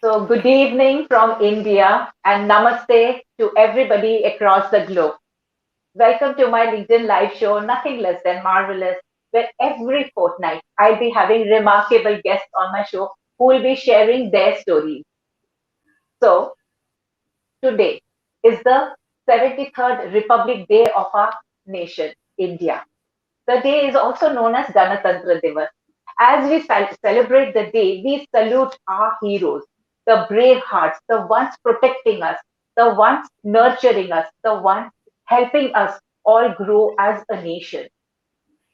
So, good evening from India and namaste to everybody across the globe. Welcome to my LinkedIn live show, Nothing Less Than Marvelous, where every fortnight I'll be having remarkable guests on my show who will be sharing their stories. So, today is the 73rd Republic Day of our nation, India. The day is also known as Ganatantra Divas. As we celebrate the day, we salute our heroes, the brave hearts, the ones protecting us, the ones nurturing us, the ones helping us all grow as a nation.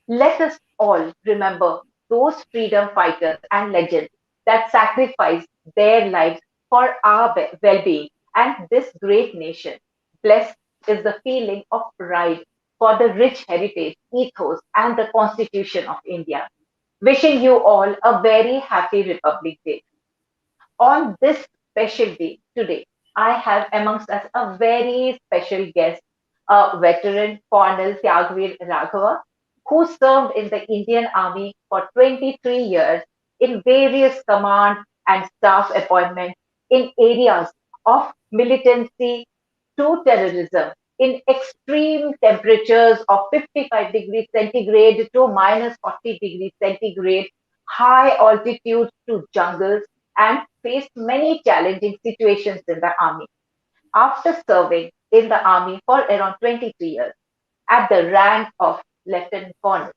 Let us all remember those freedom fighters and legends that sacrificed their lives for our well being and this great nation. Blessed is the feeling of pride for the rich heritage, ethos, and the Constitution of India. Wishing you all a very happy Republic Day. On this special day today, I have amongst us a very special guest, a veteran Colonel Tyagvir Raghava, who served in the Indian Army for 23 years in various command and staff appointments in areas of militancy to terrorism in extreme temperatures of 55 degrees centigrade to minus 40 degrees centigrade, high altitude to jungles, and faced many challenging situations in the army. After serving in the army for around 23 years at the rank of lieutenant colonel,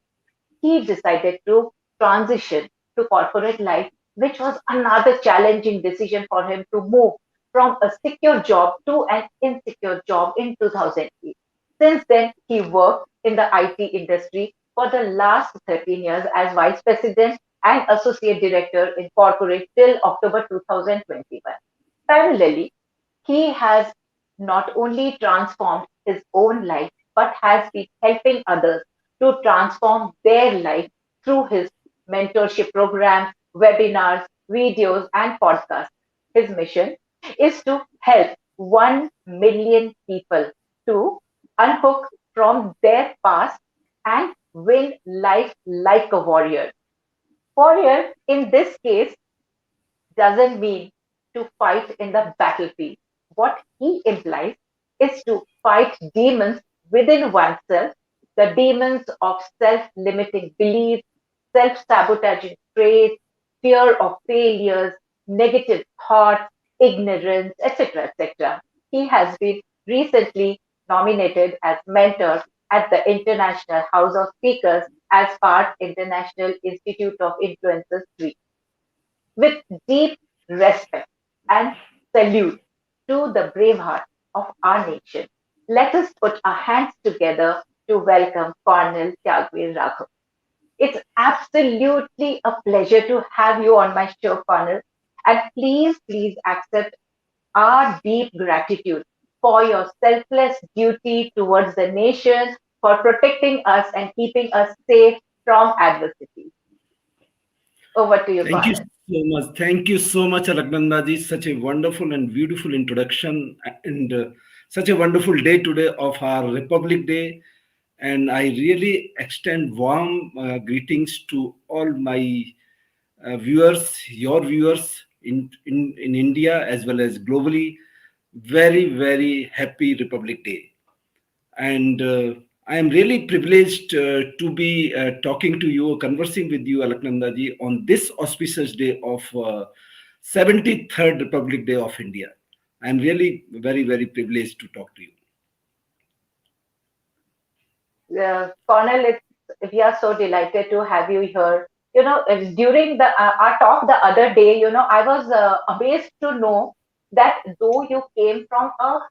he decided to transition to corporate life, which was another challenging decision for him to move from a secure job to an insecure job in 2008. Since then, he worked in the IT industry for the last 13 years as vice president and associate director in corporate till October 2021. Parallelly, he has not only transformed his own life, but has been helping others to transform their life through his mentorship programs, webinars, videos, and podcasts. His mission is to help 1 million people to unhook from their past and win life like a warrior. Warrior, in this case, doesn't mean to fight in the battlefield. What he implies is to fight demons within oneself, the demons of self limiting beliefs, self sabotaging traits, fear of failures, negative thoughts, ignorance, etc. etc. He has been recently nominated as mentor at the International House of Speakers as part International Institute of Influencers 3 with deep respect and salute to the brave heart of our nation. Let us put our hands together to welcome Colonel Tyagvir Raghav. It's absolutely a pleasure to have you on my show, Colonel. And please accept our deep gratitude for your selfless duty towards the nation, for protecting us and keeping us safe from adversity. Over to you, Thank you Colonel. so much. Thank you so much, Alagnandaji. Such a wonderful and beautiful introduction, and such a wonderful day today of our Republic Day. And I really extend warm greetings to all my viewers, your viewers in India as well as globally. Very happy Republic Day. And I am really privileged to be talking to you, conversing with you, Alaknandaji, on this auspicious day of 73rd Republic Day of India. I am really very privileged to talk to you. Cornel, we are so delighted to have you here. During our talk the other day, I was amazed to know that though you came from a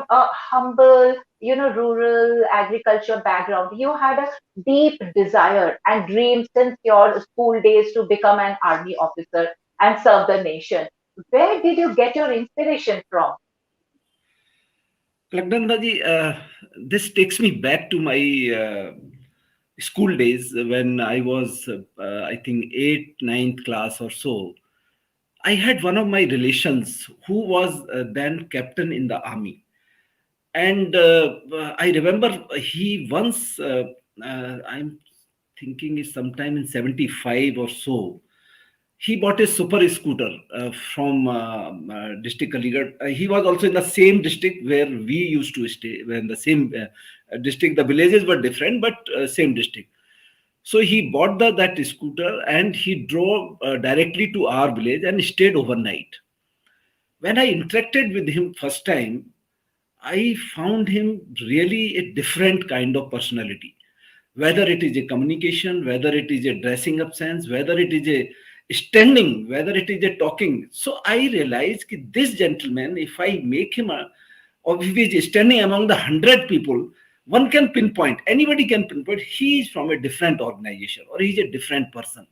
humble, rural agriculture background, you had a deep desire and dream since your school days to become an army officer and serve the nation. Where did you get your inspiration from? Alaknandaji, this takes me back to my school days when I was, I think, 8th, 9th class or so. I had one of my relations who was then captain in the army. And I remember he once, I'm thinking is sometime in 75 or so, he bought a super scooter from district Aligarh. He was also in the same district where we used to stay. In the same district, the villages were different, but same district. So he bought that scooter and he drove directly to our village and stayed overnight. When I interacted with him first time, I found him really a different kind of personality. Whether it is a communication, whether it is a dressing up sense, whether it is a standing, whether it is a talking. So I realized that this gentleman, if I make him or if he is standing among the 100 people, one can pinpoint, anybody can pinpoint, he is from a different organization or he is a different person.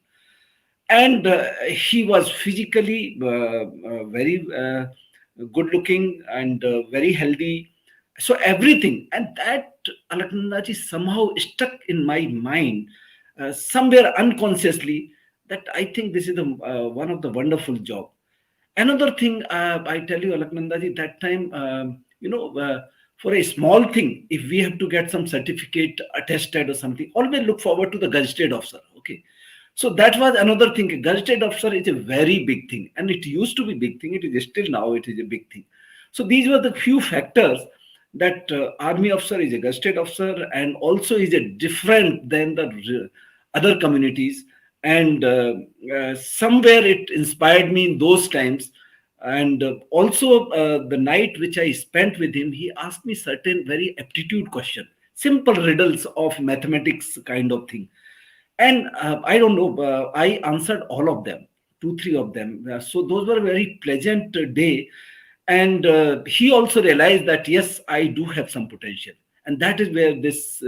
And he was physically very good looking and very healthy, so everything, and that Alaknandaji somehow stuck in my mind somewhere unconsciously, that I think this is the one of the wonderful job. Another thing, I tell you, Alaknandaji, that time, for a small thing, if we have to get some certificate attested or something, always look forward to the gazetted officer. Okay, so that was another thing. A gazetted officer is a very big thing, and it used to be big thing. It is still now. It is a big thing. So these were the few factors that army officer is a gazetted officer, and also is a different than the other communities. And somewhere it inspired me in those times. And also the night which I spent with him, he asked me certain very aptitude question, simple riddles of mathematics kind of thing. And I don't know, I answered all of them, two three of them. So those were very pleasant day. And he also realized that yes, I do have some potential, and that is where this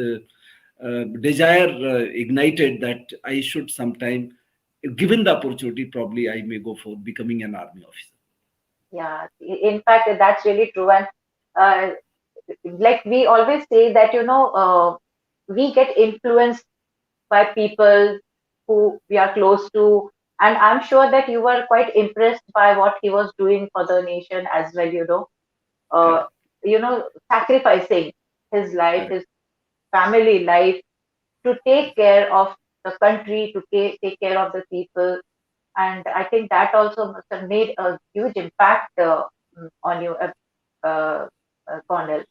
desire ignited, that I should sometime, given the opportunity, probably I may go for becoming an army officer. Yeah, in fact, that's really true. And uh, like we always say that, we get influenced by people who we are close to. And I'm sure that you were quite impressed by what he was doing for the nation as well, uh, Correct. sacrificing his life, Correct. his family life to take care of the country, to take care of the people. And I think that also must have made a huge impact on you, Cornell.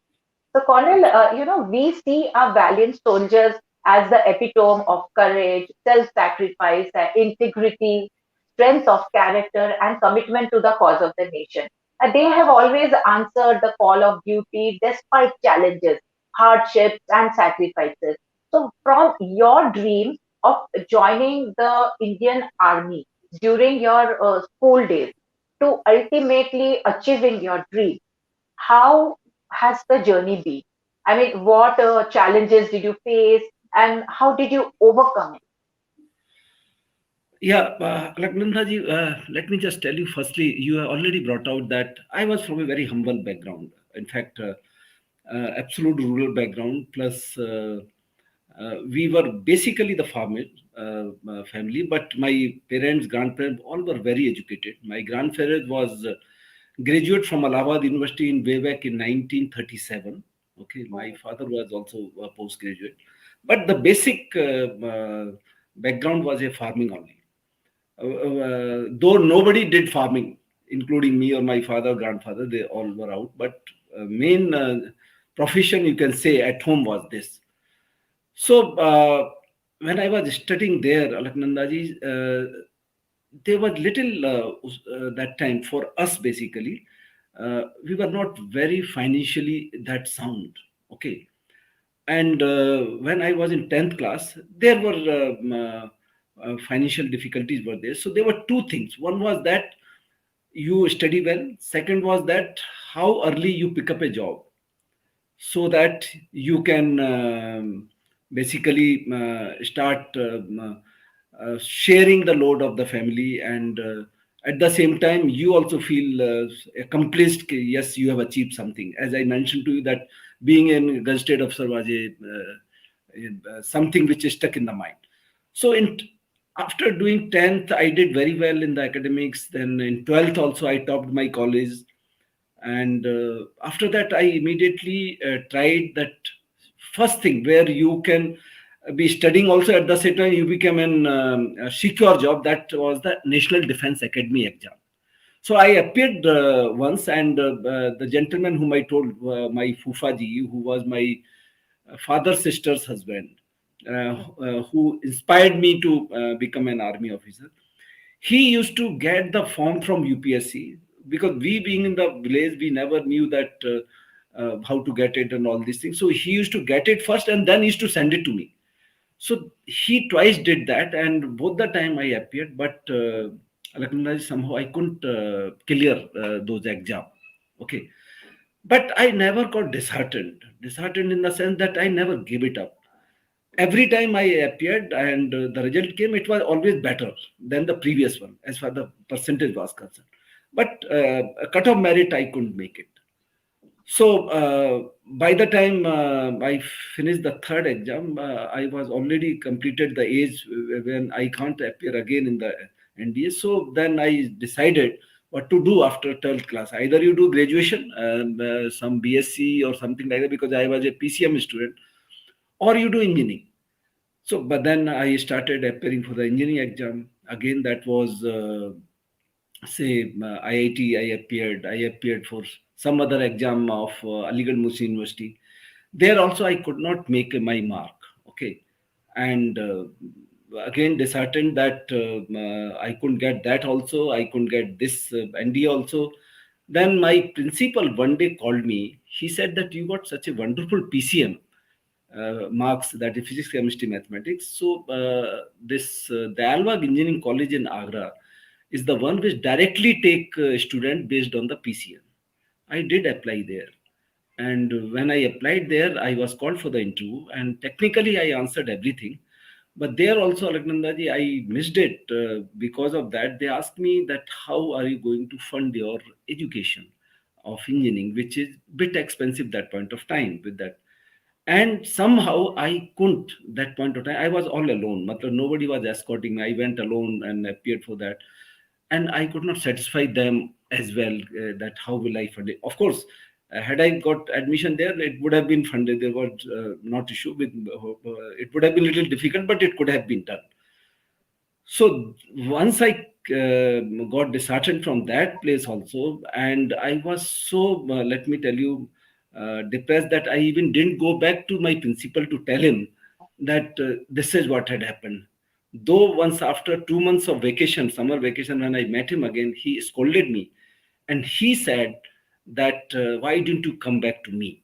So, Colonel, we see our valiant soldiers as the epitome of courage, self-sacrifice, integrity, strength of character, and commitment to the cause of the nation. They have always answered the call of duty despite challenges, hardships, and sacrifices. So, from your dream of joining the Indian Army during your school days to ultimately achieving your dream, how has the journey been? I mean, what challenges did you face and how did you overcome it? Yeah, Raghunandaji, let me just tell you firstly, you have already brought out that I was from a very humble background. In fact, absolute rural background, plus we were basically the farmer family, but my parents, grandparents, all were very educated. My grandfather was graduate from Allahabad University in way back in 1937. Okay, my Oh, father was also a postgraduate, but the basic background was a farming only. Though nobody did farming, including me or my father, grandfather, they all were out. But main profession, you can say, at home was this. So when I was studying there, Alaknandaji, there was little that time for us basically. We were not very financially that sound. Okay, and when I was in 10th class, there were financial difficulties were there. So there were two things. One was that you study well. Second was that how early you pick up a job, so that you can basically start sharing the load of the family. And at the same time you also feel accomplished. Yes, you have achieved something. As I mentioned to you, that being in gazetted officer was something which is stuck in the mind. So after doing 10th, I did very well in the academics. Then in 12th also I topped my college. And after that I immediately tried that first thing where you can be studying also at the same time. You become an a secure job. That was the National Defense Academy exam. So I appeared once, and the gentleman whom I told, my Fufaji, who was my father's sister's husband, who inspired me to become an army officer. He used to get the form from UPSC, because we being in the village, we never knew that how to get it and all these things. So he used to get it first and then he used to send it to me. So he twice did that, and both the time I appeared, but Alhamdulillah, somehow I couldn't clear those exam. Okay, but I never got disheartened. Disheartened in the sense that I never gave it up. Every time I appeared and the result came, it was always better than the previous one as far the percentage was concerned. But a cut-off merit, I couldn't make it. So by the time I finished the third exam, I was already completed the age when I can't appear again in the NDA. So then I decided what to do after 12th class. Either you do graduation, some BSc or something like that, because I was a PCM student, or you do engineering. So, but then I started appearing for the engineering exam. Again, that was say IIT. I appeared for some other exam of Aligarh Muslim University. There also I could not make my mark. Okay, and again disheartened that I couldn't get that also. I couldn't get this ND also. Then my principal one day called me. He said that you got such a wonderful PCM marks, that is physics, chemistry, mathematics. So the Alwag Engineering College in Agra is the one which directly take student based on the PCM. I did apply there, and when I applied there, I was called for the interview, and technically I answered everything. But there also, Alaknandaji, I missed it. Because of that, they asked me that how are you going to fund your education of engineering, which is bit expensive that point of time with that. And somehow I couldn't, that point of time. I was all alone. Matlab, nobody was escorting me. I went alone and appeared for that. And I could not satisfy them as well, that how will I fund it. Of course, had I got admission there, it would have been funded. There was not issue with, it would have been a little difficult, but it could have been done. So once I got disheartened from that place also, and I was so, let me tell you, depressed, that I even didn't go back to my principal to tell him that this is what had happened. Though once after 2 months of vacation, summer vacation, when I met him again, he scolded me, and he said that why didn't you come back to me?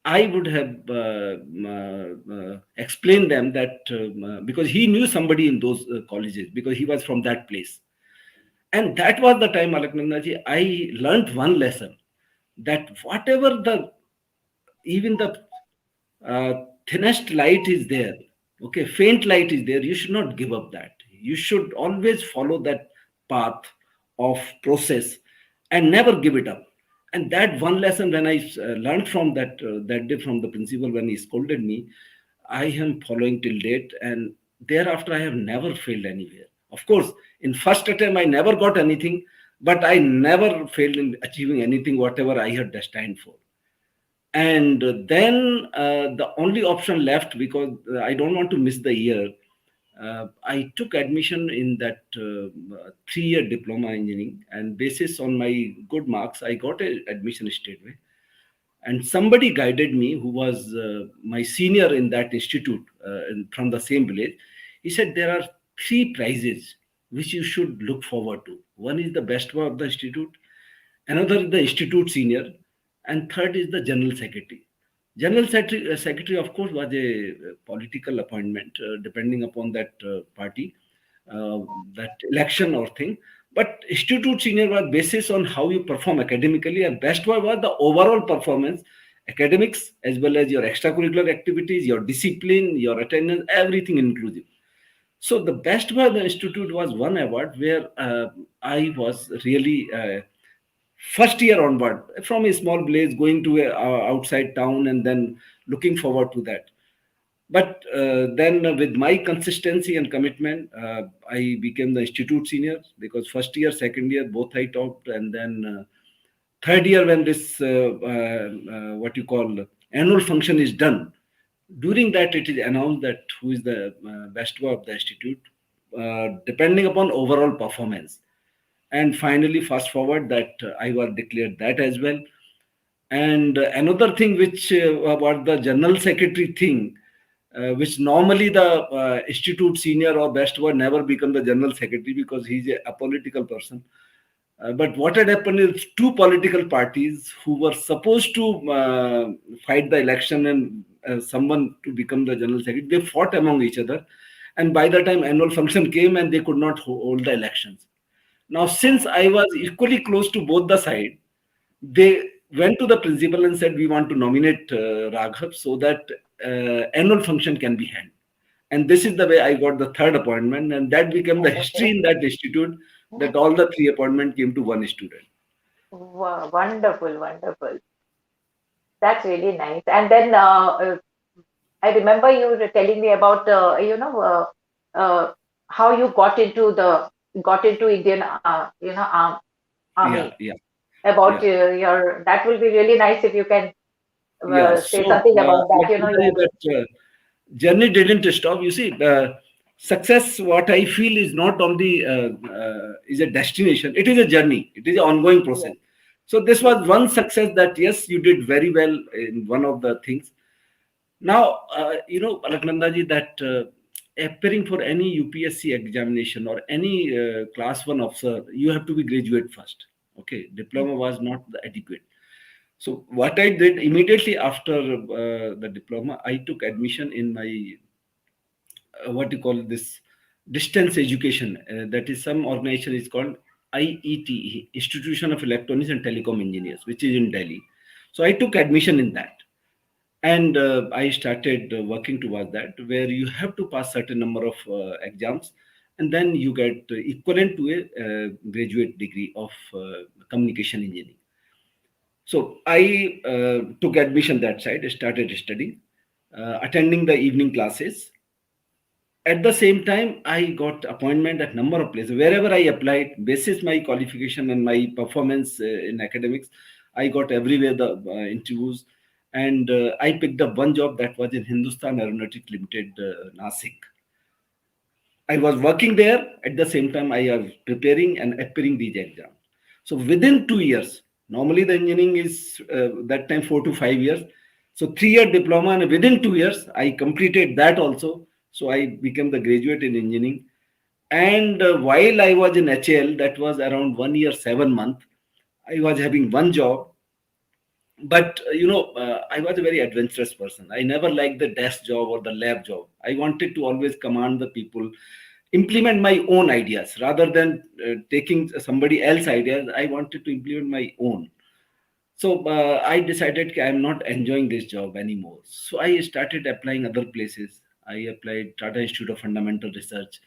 I would have explained them that because he knew somebody in those colleges, because he was from that place. And that was the time, Alaknandaji, I learned one lesson, that whatever the, even the thinnest light is there, okay, faint light is there, you should not give up that. You should always follow that path of process and never give it up. And that one lesson, when I learned from that day from the principal, when he scolded me, I am following till date, and thereafter I have never failed anywhere. Of course, in first attempt I never got anything, but I never failed in achieving anything whatever I had destined for. And then the only option left, because I don't want to miss the year, I took admission in that 3-year diploma engineering, and basis on my good marks I got a admission straightway. And somebody guided me, who was my senior in that institute, from the same village. He said there are 3 prizes which you should look forward to. One is the best boy of the institute, another is the institute senior, and third is the general secretary. General secretary, of course, was a political appointment, depending upon that party, uh, that election or thing. But institute senior was basis on how you perform academically, and best boy was the overall performance, academics as well as your extracurricular activities, your discipline, your attendance, everything inclusive. So the best boy of the institute was one award where I was really first year onward, from a small village going to a outside town, and then looking forward to that. But then with my consistency and commitment, I became the institute senior, because first year, second year, both I topped, and then third year, when this what you call annual function is done, During that, it is announced that who is the best boy of the institute, depending upon overall performance. And finally, fast forward that I was declared that as well. And another thing which about the general secretary thing, which normally the institute senior or best boy never become the general secretary because he's a political person. But what had happened is two political parties who were supposed to fight the election and someone to become the general secretary, they fought among each other. And by the time annual function came and they could not hold the elections. Now, since I was equally close to both the sides, they went to the principal and said, "We want to nominate Raghav so that annual function can be held." And this is the way I got the third appointment, and that became the history Okay. in that institute that all the three appointments came to one student. Wow, wonderful, wonderful. That's really nice. And then I remember you were telling me about how you got into Indian Yeah, army. yeah, About yeah, your that will be really nice if you can yeah. say So something about that. let me tell you Your that journey didn't stop. You see, success, what I feel, is not only is a destination; it is a journey. It is an ongoing process. yes, So this yes, was one success that yes, you did very well in one of the things. Now, Alaknandaji, that appearing for any UPSC examination or any class one officer, you have to be graduate first. Okay, diploma was not the adequate. So what I did immediately after the diploma, I took admission in my what you call this distance education. That is some organization is called IET, Institution of Electronics and Telecom Engineers, which is in Delhi. So I took admission in that, and I started working towards that, where you have to pass certain number of exams, and then you get equivalent to a graduate degree of communication engineering. So I took admission that side, started studying, attending the evening classes. At the same time, I got appointment at number of places. Wherever I applied, basis my qualification and my performance in academics, I got everywhere the interviews. And I picked up one job that was in Hindustan Aeronautics Limited, Nasik. I was working there at the same time I was preparing and appearing these exams. So within 2 years, normally the engineering is that time 4 to 5 years. So 3 year diploma, and within 2 years I completed that also. So I became the graduate in engineering. And while I was in HAL, that was around 1 year 7 months. I was having one job, but I was a very adventurous person. I never liked the desk job or the lab job. I wanted to always command the people, implement my own ideas rather than taking somebody else's ideas. I wanted to implement my own. So I decided I'm not enjoying this job anymore, so I started applying other places. I applied Tata Institute of Fundamental Research,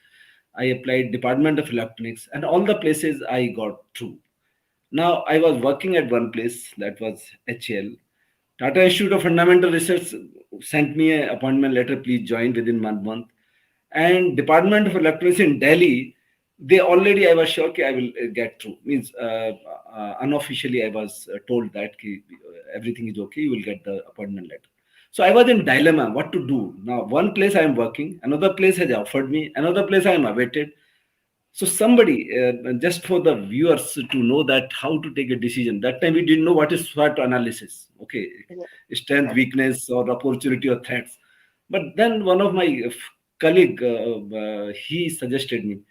I applied Department of Electronics, and all the places I got through. Now, I was working at one place that was HL. Tata Institute of Fundamental Research sent me an appointment letter, please join within 1 month. And Department of Electronics in Delhi, they already, I was sure I will get through. Means unofficially, I was told that everything is okay, you will get the appointment letter. So I was in dilemma what to do. Now, one place I am working, another place has offered me, another place I am awaited. So somebody, just for the viewers to know that how to take a decision. That time we didn't know what is SWOT analysis. Okay, yes, strength, yes, weakness, or opportunity or threats. But then one of my colleague, he suggested me.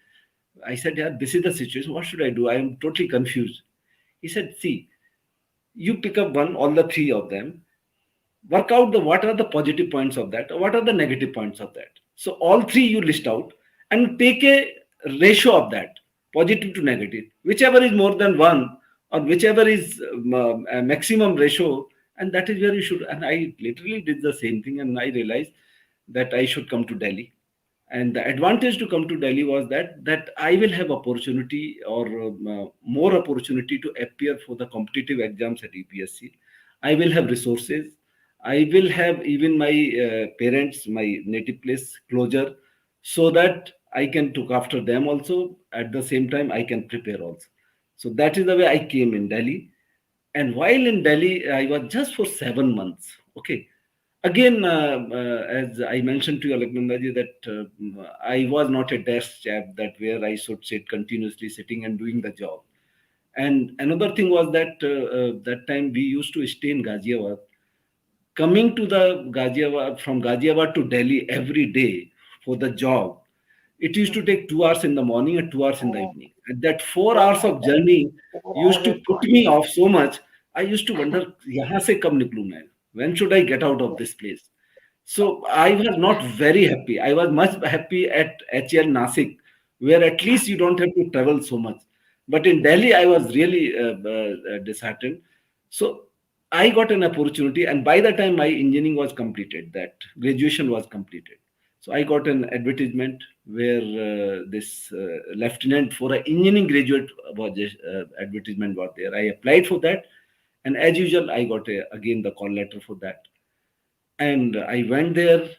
I said, "Yeah, this is the situation. What should I do? I am totally confused." He said, "See, you pick up one, all the three of them, work out the what are the positive points of that, or what are the negative points of that. So all three you list out and take a ratio of that, positive to negative, whichever is more than one, or whichever is a maximum ratio, and that is where you should." And I literally did the same thing, and I realized that I should come to Delhi. And the advantage to come to Delhi was that I will have opportunity, or more opportunity to appear for the competitive exams at UPSC. I will have resources. I will have even my parents, my native place closure, so that I can look after them also. At the same time, I can prepare also. So that is the way I came in Delhi. And while in Delhi, I was just for 7 months. Okay, Again, as I mentioned to you, Alaknandaji, that I was not a desk chap that where I should sit continuously sitting and doing the job. And another thing was that that time we used to stay in Ghaziabad. Coming to the Ghaziabad, from Ghaziabad to Delhi every day for the job, it used to take 2 hours in the morning and 2 hours in the Oh, evening. And that 4 hours God, of journey used to oh put God. me off so much. I used to wonder, यहाँ से कब निकलूं मैं? When should I get out of Yes. this place? So I was not very happy. I was much happy at HL Nasik, where at least you don't have to travel so much. But in Delhi, I was really disheartened. So I got an opportunity, and by the time my engineering was completed, that graduation was completed. So I got an advertisement where this lieutenant for an engineering graduate was advertisement was there. I applied for that, and as usual, I got again the call letter for that, and I went there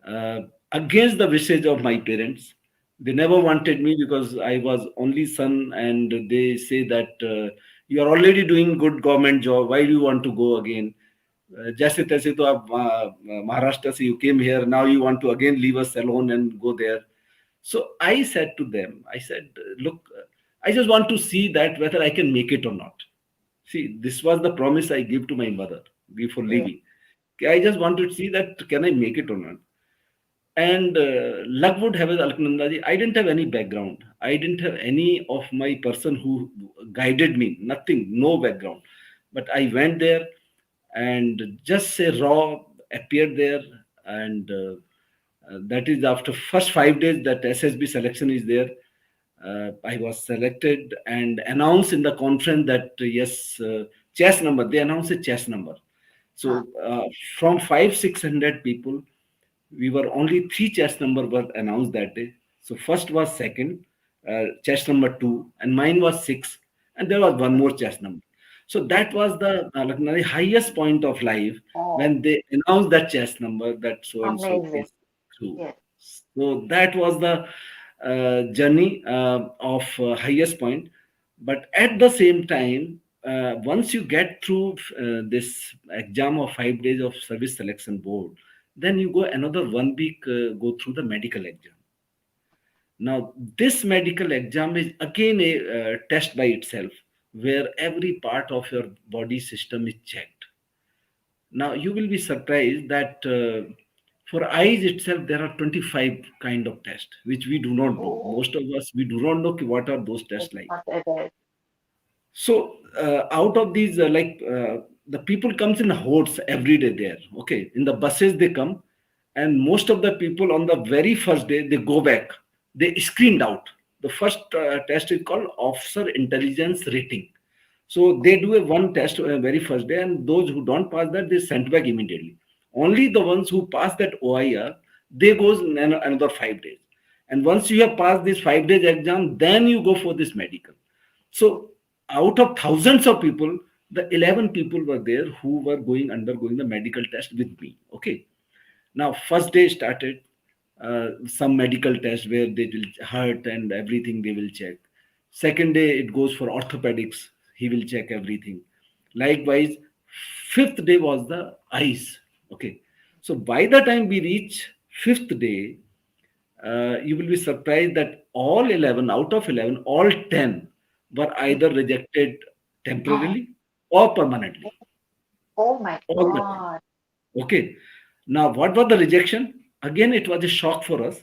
uh, against the wishes of my parents. They never wanted me because I was only son, and they say that you are already doing good government job. Why do you want to go again? जैसे तैसे तो आप महाराष्ट्र से you came here, now you want to again leave us alone and go there. So I said to them, I said, look, I just want to see that whether I can make it or not. See, this was the promise I gave to my mother before Yes. leaving. I just want to see that can I make it or not. And luck would have it, Alkanandaji, I didn't have any background. I didn't have any of my person who guided me. Nothing, no background. But I went there and just say raw appeared there, and that is after first 5 days that SSB selection is there. I was selected and announced in the conference that yes, chess number. They announced a chess number. Huh. So from 500-600 people, we were only three chess number were announced that day. So first was second, chess number two, and mine was six, and there was one more chess number. So that Okay. was the like, the highest point of life Oh, when they announced that chess number that so and so amazing. is through. Yes. So that was the journey of highest point. But at the same time, once you get through this exam of 5 days of service selection board, then you go another 1 week, go through the medical exam. Now, this medical exam is again a test by itself, where every part of your body system is checked. Now, you will be surprised that for eyes itself, there are 25 kind of tests, which we do not know. Oh, Most of us, we do not know what are those it's tests like. not it. So out of these, the people comes in hordes every day there. Okay, in the buses they come, and most of the people on the very first day they go back. They screened out. The first test is called officer intelligence rating. So they do a one test very first day, and those who don't pass that they sent back immediately. Only the ones who pass that OIR they goes in another 5 days. And once you have passed this 5 days exam, then you go for this medical. Oh, So out of thousands of people, the 11 people were there who were undergoing the medical test with me. Okay. Now, first day started some medical test where they will hurt and everything they will check. Second day it goes for orthopedics. He will check everything. Likewise, fifth day was the eyes. Okay. So by the time we reach fifth day, you will be surprised that all 11 out of 11, all 10 were yes. either rejected Oh, temporarily or permanently. oh my All the 10. God. Okay. Now, what was the rejection? Again, it was a shock for us.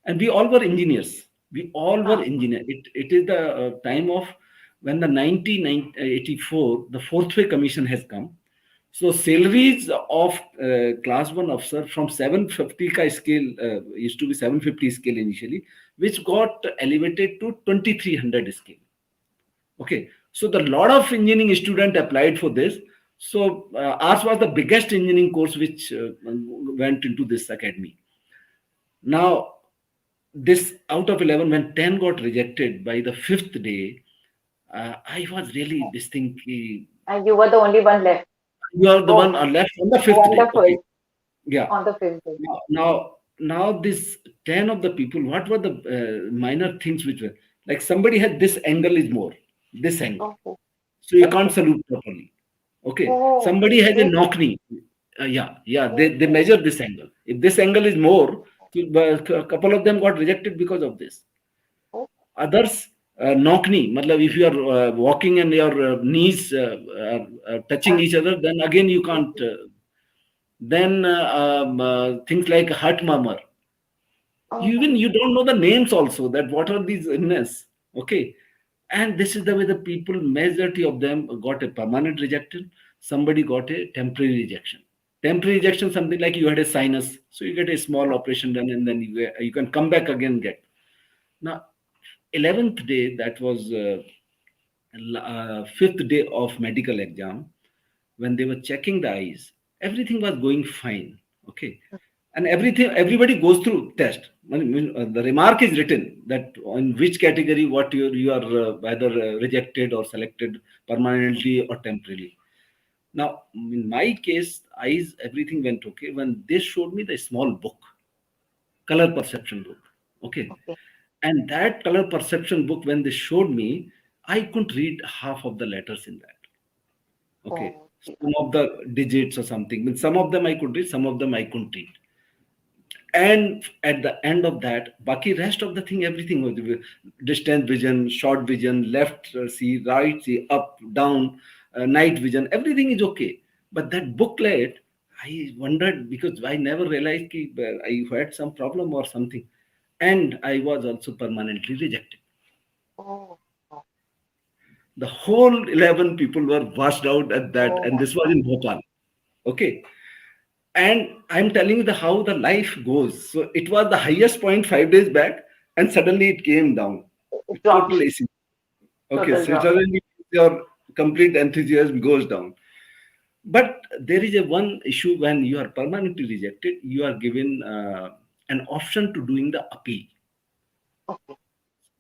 And we all were engineers. We all were Huh. engineers. It is the time of when the 1984, the Fourth Way Commission has come. So salaries of class one officer from 750 ka scale used to be 750 scale initially, which got elevated to 2300 scale. Okay, so the lot of engineering student applied for this. So ours was the biggest engineering course which went into this academy. Now, this out of 11, when 10 got rejected by the fifth day, I was really this thing. And you were the only one left. You are the one Oh, left on the fifth day. Okay, wonderful. yeah. On the fifth day. Now this 10 of the people, what were the minor things which were like somebody had this angle is more, this angle. Oh, So you can't okay. salute properly. Okay. Oh, Somebody has a this, knock knee. yeah, they measure this angle. If this angle is more, a couple of them got rejected because of this. Oh, Others, knock knee, matlab if you are walking and your knees are touching uh, each other, then again you can't. okay. Then things like heart murmur, Oh my. even you don't know the names also, that what are these illness. Okay, and this is the way the people, majority of them got a permanent rejection. Somebody got a temporary rejection. Temporary rejection, something like you had a sinus, so you get a small operation done, and then you can come back again, get. Now 11th day, that was fifth day of medical exam, when they were checking the eyes, everything was going fine. Okay, and everybody goes through test. The remark is written that on which category, what you are either rejected or selected permanently or temporarily. Now, in my case, eyes, everything went okay when they showed me the small book, color perception book. Okay, Okay. and that color perception book, when they showed me, I couldn't read half of the letters in that. Okay, Oh, dear. some of the digits or something. But some of them I could read, some of them I couldn't read. And at the end of that, baki rest of the thing, everything was distance vision, short vision, left see, right see, up, down, night vision, everything is okay. But that booklet, I wondered, because I never realized ki, I had some problem or something, and I was also permanently rejected. Oh, oh, The whole 11 people were washed out at that, oh and my this was God. in Bhopal. Okay, and I'm telling you the how the life goes. So it was the highest point 5 days back, and suddenly it came down. It dropped. Total AC. Okay, Total so drop. suddenly your complete enthusiasm goes down. But there is a one issue: when you are permanently rejected, you are given an option to doing the appeal. Okay.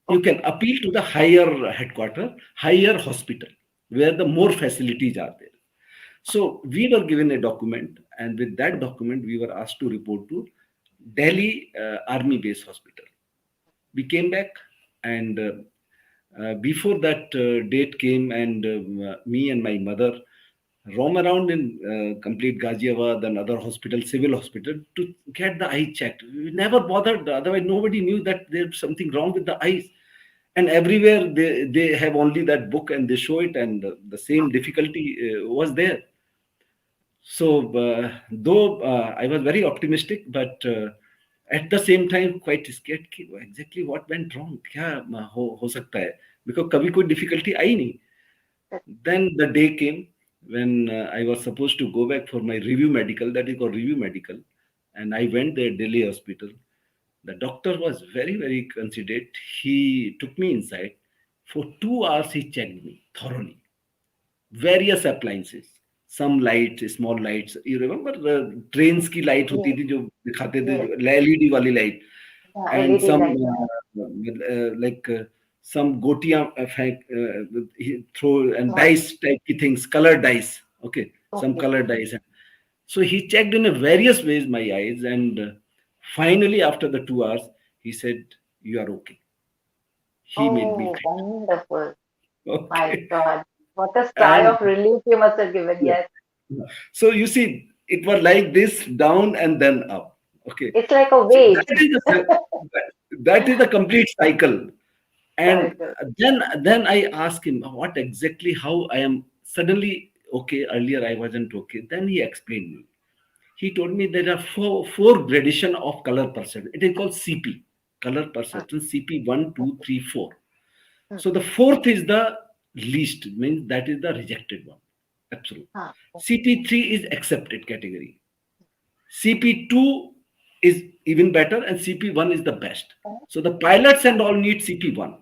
You Okay. can appeal to the higher headquarter, higher hospital, where the more facilities are there. So we were given a document, and with that document, we were asked to report to Delhi Army Base Hospital. We came back, and before that date came, and me and my mother roam around in complete Ghaziabad and other hospital, civil hospital, to get the eye checked. We never bothered. Otherwise, nobody knew that there's something wrong with the eyes. And everywhere they have only that book and they show it, and the same difficulty was there. So, though I was very optimistic, but at the same time quite scared कि exactly what went wrong, क्या हो सकता है, because कभी कोई difficulty आई नहीं. Then the day came when I was supposed to go back for my review medical, that is called review medical, and I went there, Delhi hospital. The doctor was very, very considerate. He took me inside. For 2 hours, he checked me thoroughly. Various appliances, some lights, small lights. You remember the trains की light होती Yes. थी जो दिखाते थे, Yes. LED वाली light, Yeah, and LED some light. like some gotiya effect, he throw, and Yeah. dice type की things, color dice. Okay, some Okay. color dice. So he checked in a various ways my eyes, and finally after the 2 hours, he said, "You are okay." He made me Oh, feel wonderful. My okay, God. What a sigh and of relief you must have given. yeah. Yes. So you see, it was like this, down and then up. Okay. It's like a So wave. that is the complete cycle. And Cycle. then I asked him what exactly, how I am suddenly okay. Earlier I wasn't okay. Then he explained me. He told me there are four gradation of color perception. It is called CP, color Ah, perception. CP one, two, okay. 3, 4. Hmm. So the fourth is the least, means that is the rejected one. Absolute. Ah, CP3 is accepted category. CP2 is even better, and CP1 is the best. okay. So the pilots and all need CP1,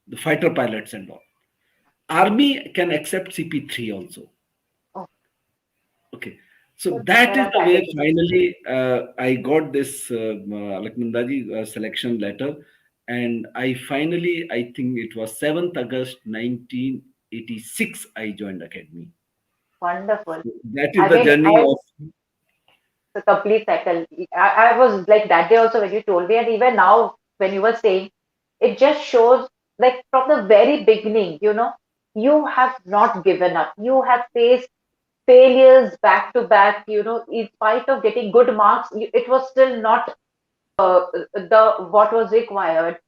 the fighter pilots and all. Army can accept CP3 also. Oh, Okay. So so that there is are the way categories. finally I got this Lakmandaji selection letter. And I finally, I think it was 7th August 1986, I joined Academy. Wonderful. That is I the mean, journey of, the complete cycle. I was like that day also when you told me, and even now when you were saying, it just shows like from the very beginning, you have not given up. You have faced failures back to back, in spite of getting good marks, it was still not the what was required.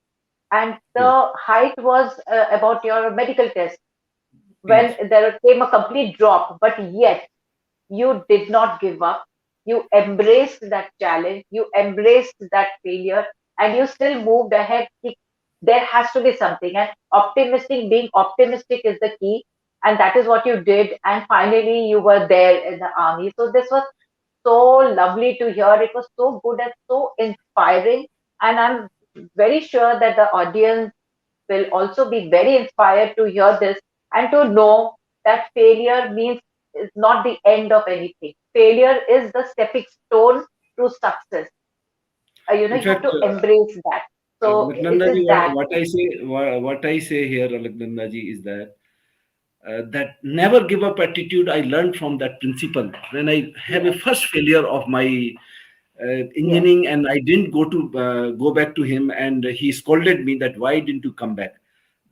And Yes. the height was about your medical test when Yes. there came a complete drop, but yet you did not give up. You embraced that challenge, you embraced that failure, and you still moved ahead. There has to be something, and being optimistic is the key, and that is what you did. And finally, you were there in the army. So, this was so lovely to hear. It was so good and so inspiring. And I'm very sure that the audience will also be very inspired to hear this and to know that failure means is not the end of anything. Failure is the stepping stone to success. In You have fact, to embrace that. So it Alaknanda ji, is that. what I say here, Alaknanda ji, is that that never give up attitude I learned from that principle when I have a Yes, first failure of my yes, engineering, and I didn't go back to him, and he scolded me that why didn't you come back.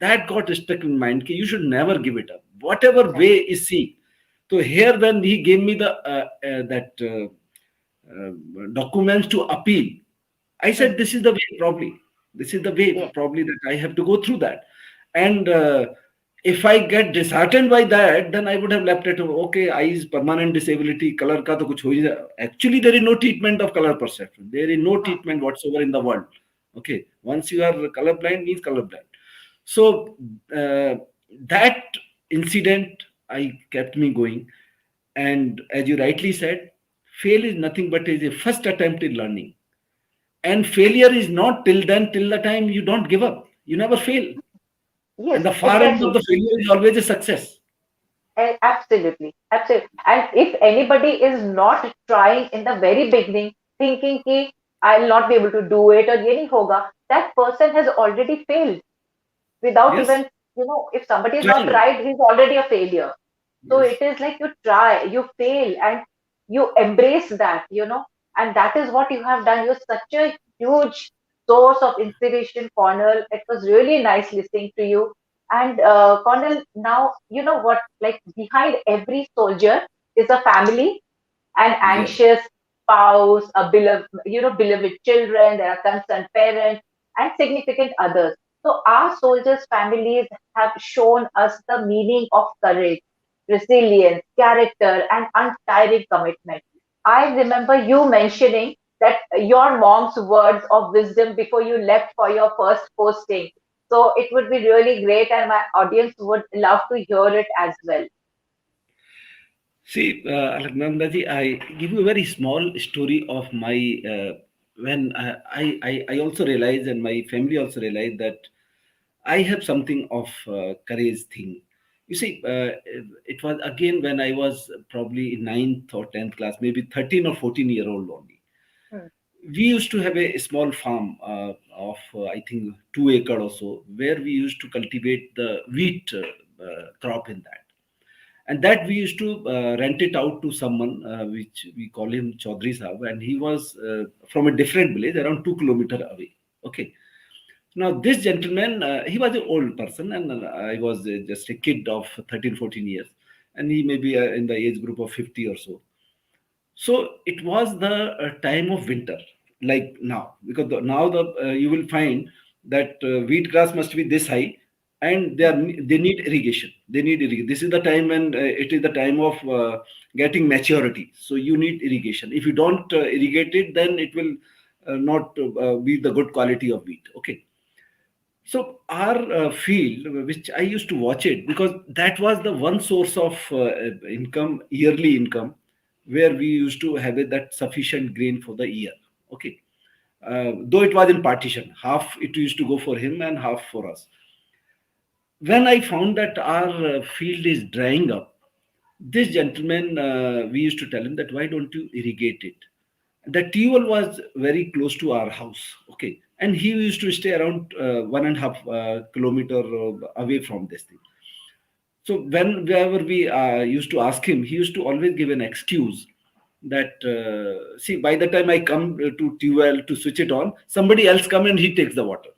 That got stuck in mind. Ki you should never give it up, whatever correct. way is see. So here when he gave me the that uh, documents to appeal, I Hmm, said, this is the way, probably. This is the way, yes, probably, that I have to go through that. And if I get disheartened by that, then I would have left it. Okay, eyes, permanent disability, color ka to kuch ho hi nahi. Actually, there is no treatment of color perception. There is no huh, treatment whatsoever in the world. Okay, once you are colorblind, means colorblind. So that incident, I kept me going. And as you rightly said, fail is nothing but is a first attempt in learning, and failure is not till the time you don't give up. You never fail. And yes, the far end of exactly. the failure is always a success. Absolutely, absolutely. And if anybody is not trying in the very beginning, thinking कि I'll not be able to do it or ये नहीं होगा, that person has already failed without Yes, even, if somebody is not trying. tried, he's already a failure. So Yes. it is like you try, you fail, and you embrace that, and that is what you have done. You're such a huge source of inspiration, Cornell. It was really nice listening to you. And Cornell, now, you know what, like behind every soldier is a family, an Yes. anxious spouse, a beloved children, there are concerned parents, and significant others. So our soldiers' families have shown us the meaning of courage, resilience, character, and untiring commitment. I remember you mentioning that your mom's words of wisdom before you left for your first posting. So it would be really great, and my audience would love to hear it as well. See, Alaknanda ji, I give you a very small story of my when I also realized, and my family also realized, that I have something of courage thing. You see, it was again when I was probably in ninth or 10th class, maybe 13 or 14-year old only. Hmm, We used to have a small farm of I think 2 acre or so, where we used to cultivate the wheat crop in that, and that we used to rent it out to someone, which we call him Chaudhry Sahab, and he was from a different village around 2 kilometers away. Okay, now this gentleman, he was an old person, and I was just a kid of 13, 14 years, and he may be in the age group of 50 or so. So it was the time of winter, like now, because now you will find that wheat grass must be this high, and hmm, they need irrigation. They need irrigation. This is the time when it is the time of getting maturity. So you need irrigation. If you don't irrigate it, then it will not be the good quality of wheat. Okay. So our field, which I used to watch it, because that was the one source of income, yearly income, where we used to have it, that sufficient grain for the year. Okay, though it was in partition, half it used to go for him and half for us. When I found that our field is drying up, this gentleman, we used to tell him that why don't you irrigate it? The tewel was very close to our house. Okay, and he used to stay around 1.5 kilometer away from this thing. So whenever we used to ask him, he used to always give an excuse that see, by the time I come to tewel to switch it on, somebody else come and he takes the water.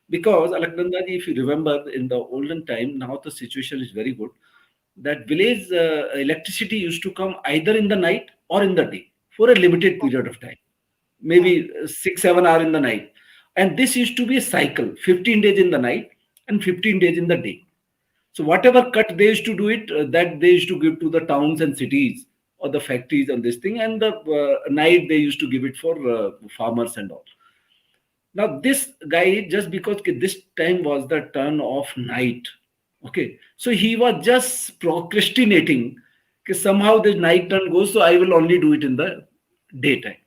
Because Alaknanda ji, if you remember, in the olden time, now the situation is very good. that village electricity used to come either in the night or in the day for a limited period of time, Mm. maybe 6 7 hours in the night. And this used to be a cycle, 15 days in the night and 15 days in the day. So whatever cut they used to do it, that they used to give to the towns and cities or the factories and this thing, and the night they used to give it for farmers and all. Now this guy, just because this time was the turn of night, okay, so he was just procrastinating. Somehow this night turn goes, so I will only do it in the daytime.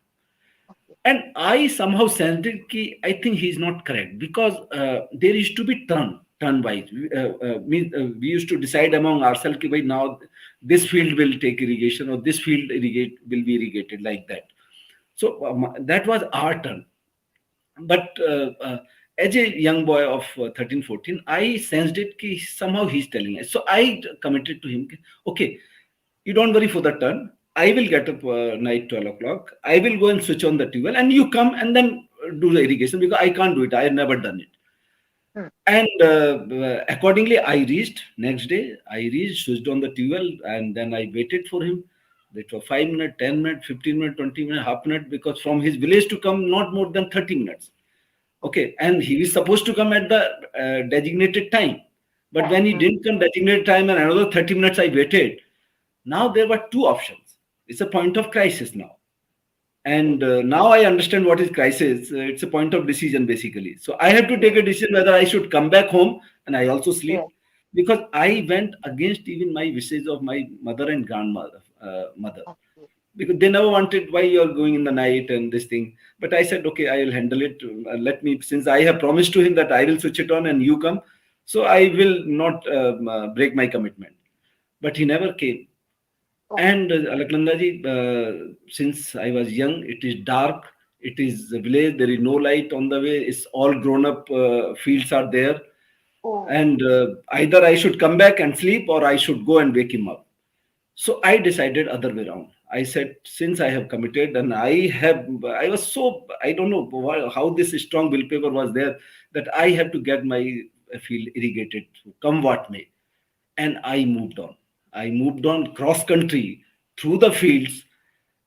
And I somehow sensed it ki I think he's not correct, because there used to be turn wise. We used to decide among ourselves ki bhai now this field will take irrigation or this field will be irrigated like that. So that was our turn. But as a young boy of 13 14, I sensed it ki somehow he's telling us. So I committed to him ki, okay, you don't worry for the turn. I will get up night 12 o'clock. I will go and switch on the tube and you come and then do the irrigation, because I can't do it. I have never done it. Mm. And accordingly, I reached next day. I reached, switched on the tube, and then I waited for him. Wait for 5 minutes, 10 minutes, 15 minutes, 20 minutes, half minute, because from his village to come, not more than 30 minutes. Okay, and he is supposed to come at the designated time. But when he Mm. didn't come designated time and another 30 minutes I waited, now there were two options. It's a point of crisis now. Okay. And now I understand what is crisis. It's a point of decision basically. So I have to take Yes. a decision whether I should come back home and I also Yes. sleep, because I went against even my wishes of my mother and grandmother, mother, Okay. because they never wanted why you're going in the night and this thing. But I said, okay, I will handle it. Let me, since I have promised to him that I will switch it on and you come, so I will not break my commitment. But he never came. Oh. And Alaknandaji, since I was young, it is dark. It is a village. There is no light on the way. It's all grown up fields are there. Oh. And either I should come back and sleep or I should go and wake him up. So I decided other way around. I said, since I have committed and I was so, I don't know how this strong willpower was there, that I have to get my field irrigated, come what may. And I moved on. I moved on cross country through the fields,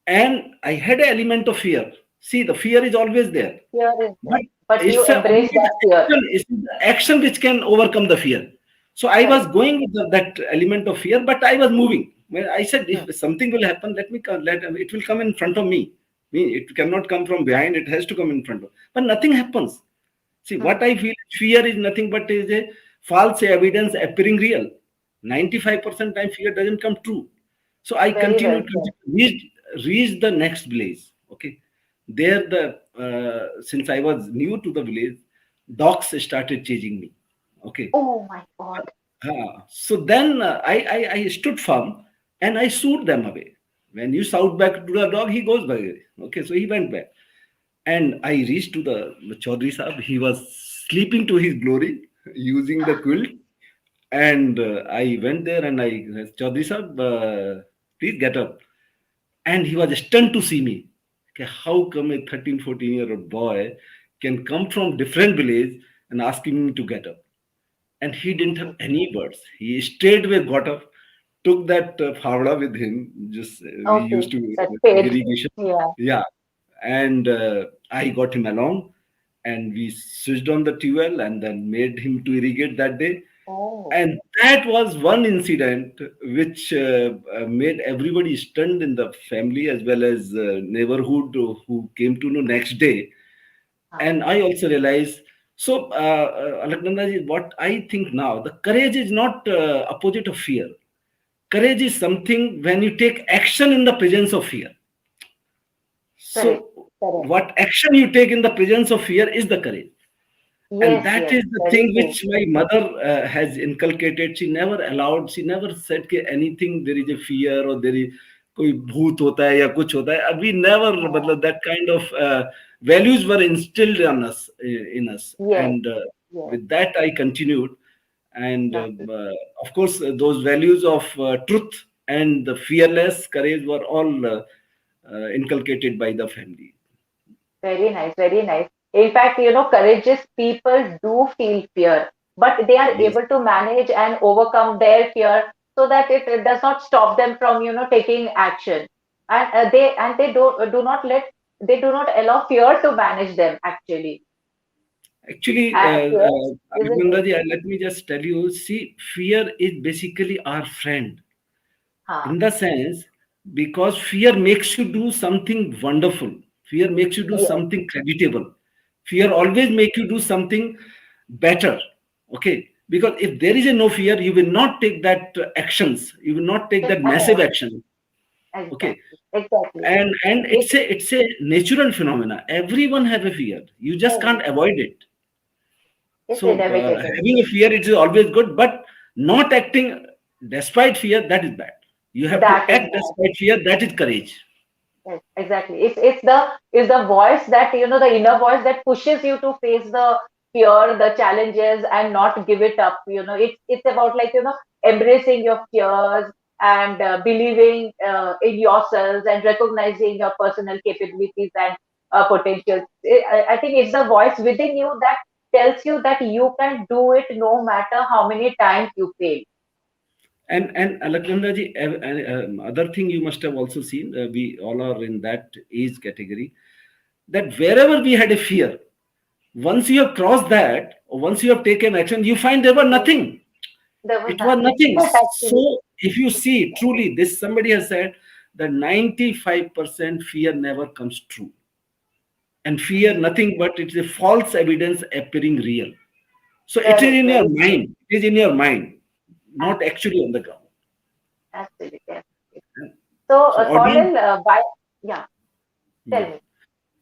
and I had an element of fear. See, the fear is always there, Fear is but there. But you only embrace that fear. it's the action which can overcome the fear. So I was Correct. going with that element of fear, but I was moving. When I said, Hmm. if something will happen, let me come, let it will come in front of me. It cannot come from behind; it has to come in front of. But nothing happens. See, Hmm. what I feel fear is nothing but is a false evidence appearing real. 95% time fear doesn't come true. So I Very well continued, said. reached the next village. Okay. There the since I was new to the village, dogs started chasing me. Okay. Oh my God. So then I stood firm and I shooed them away. When you shout back to the dog, he goes back. Okay, so he went back. And I reached to the Chaudhry Sahab. He was sleeping to his glory using the quilt. And I went there and I said, Chaudhry Sahab, please get up. And he was stunned to see me. Okay, how come a 13, 14-year-old boy can come from different village and asking me to get up? And he didn't have Okay. any words. He straightway got up, took that Favda with him. Just we Okay. used to That paid. irrigation. Yeah. Yeah, and I got him along, and we switched on the tube and then made him to irrigate that day. Oh. And that was one incident which made everybody stunned in the family as well as neighborhood who came to know next day. Ah. And I also realized. So, Alaknanda, what I think now, the courage is not opposite of fear. Courage is something when you take action in the presence of fear. Correct. So, Correct. what action you take in the presence of fear is the courage. And Yes. that Yes. is the Very thing true. which my mother has inculcated. She never allowed, she never said कि anything there is a fear or there is कोई भूत होता है या कुछ होता है. We never, Ah. मतलब that kind of values were instilled on us, in us. Yes. And Yes. with that I continued. And That is of course, those values of truth and the fearless courage were all inculcated by the family. very nice. Very nice. In fact, courageous people do feel fear, but they are Yes, able to manage and overcome their fear so that it does not stop them from taking action. And they do not let they do not allow fear to manage them actually. Actually, Fear, isn't it? Alexandraji, let me just tell you, see, fear is basically our friend Huh. in the sense because fear makes you do something wonderful. Fear makes you do Yes, something creditable. Fear always make you do something better. Okay, because if there is a no fear, you will not take that actions. You will not take that massive action. Okay, exactly, exactly. and It it's a natural phenomena. Everyone have a fear. You just is. can't avoid it. It's So inevitable. having a fear it is always good, but not acting despite fear that is bad. You have to That is act bad. despite fear. That is courage. Yes, exactly. It's the voice that the inner voice that pushes you to face the fear, the challenges, and not give it up. It's about like embracing your fears and believing in yourselves and recognizing your personal capabilities and potentials. I think it's the voice within you that tells you that you can do it no matter how many times you fail. And Alaknanda ji, other thing you must have also seen. We all are in that age category. That wherever we had a fear, once you have crossed that, or once you have taken action, you find there were Yes, nothing. there was It was nothing. nothing. Actually, So if you see truly, this somebody has said that 95% fear never comes true, and fear mhm. nothing but it's a false evidence appearing real. So it is Correct, in your very true. mind. It is in your mind, not Absolutely, actually on the ground. absolutely. Absolutely. So, So audience, Colin, yeah, tell yeah. me.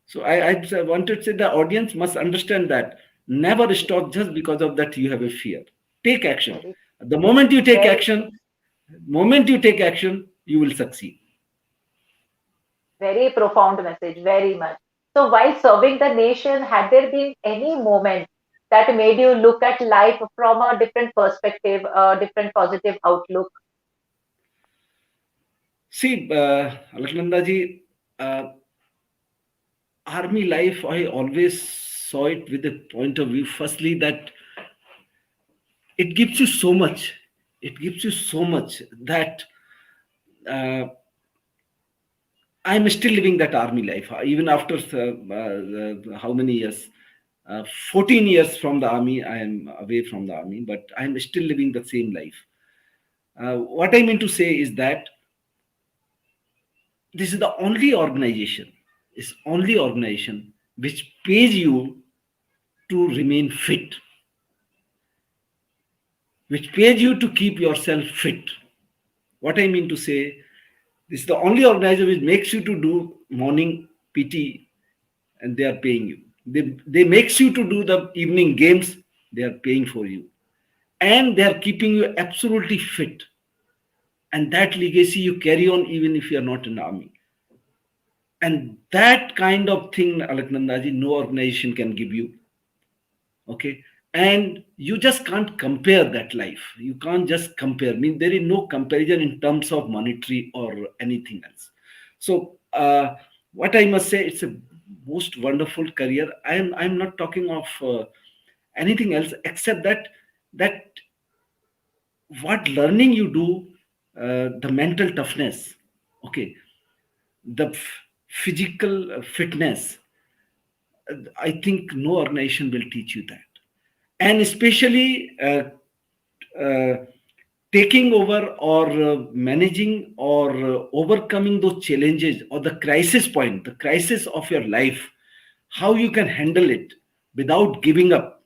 So I wanted to say the audience must understand that never stop just because of that you have a fear. Take action. Very, The moment you take very, action, moment you take action, you will succeed. very profound message, very much. So, while serving the nation, had there been any moment that made you look at life from a different perspective, a different positive outlook? See, Alaknanda ji, uh, army life, I always saw it with a point of view. Firstly, that it gives you so much. It gives you so much that uh, I'm still living that army life, even after how many years? 14 years from the army, I am away from the army, but I'm still living the same life. What I mean to say is that this is the only organization which pays you to remain fit, which pays you to keep yourself fit. What I mean to say, this is the only organization which makes you to do morning PT and they are paying you. They makes you to do the evening games, they are paying for you. And they are keeping you absolutely fit. And that legacy you carry on even if you are not in the army. And that kind of thing, Alaknandaji, no organization can give you. Okay, and you just can't compare that life. You can't just compare. I mean, there is no comparison in terms of monetary or anything else. So what I must say, it's a most wonderful career. I'm not talking of anything else except that what learning you do, the mental toughness, okay, the physical fitness, I think no organization will teach you that. And especially uh, taking over or managing or overcoming those challenges or the crisis point, the crisis of your life, how you can handle it without giving up.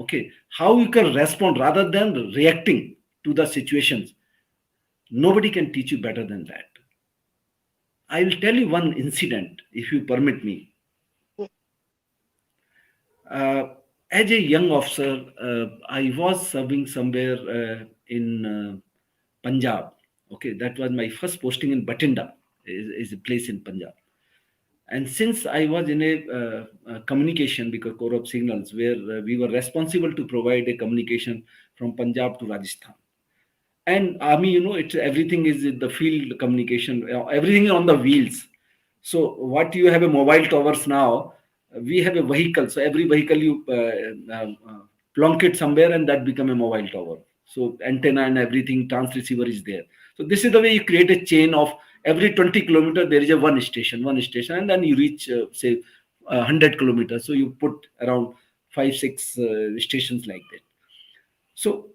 Okay, how you can respond rather than reacting to the situations. Nobody can teach you better than that. I will tell you one incident, if you permit me. Yes. Uh, as a young officer, I was serving somewhere in Punjab. Okay, that was my first posting in Batinda, is a place in Punjab. And since I was in a communication, because Corps of Signals, where we were responsible to provide a communication from Punjab to Rajasthan. And army, it's everything is in the field communication, everything is on the wheels. So what you have a mobile towers now, we have a vehicle. So every vehicle you plonk it somewhere and that become a mobile tower. So antenna and everything, transceiver is there. So this is the way you create a chain of every 20 kilometer there is a one station, and then you reach say 100 kilometers. So you put around 5 6 stations like that. So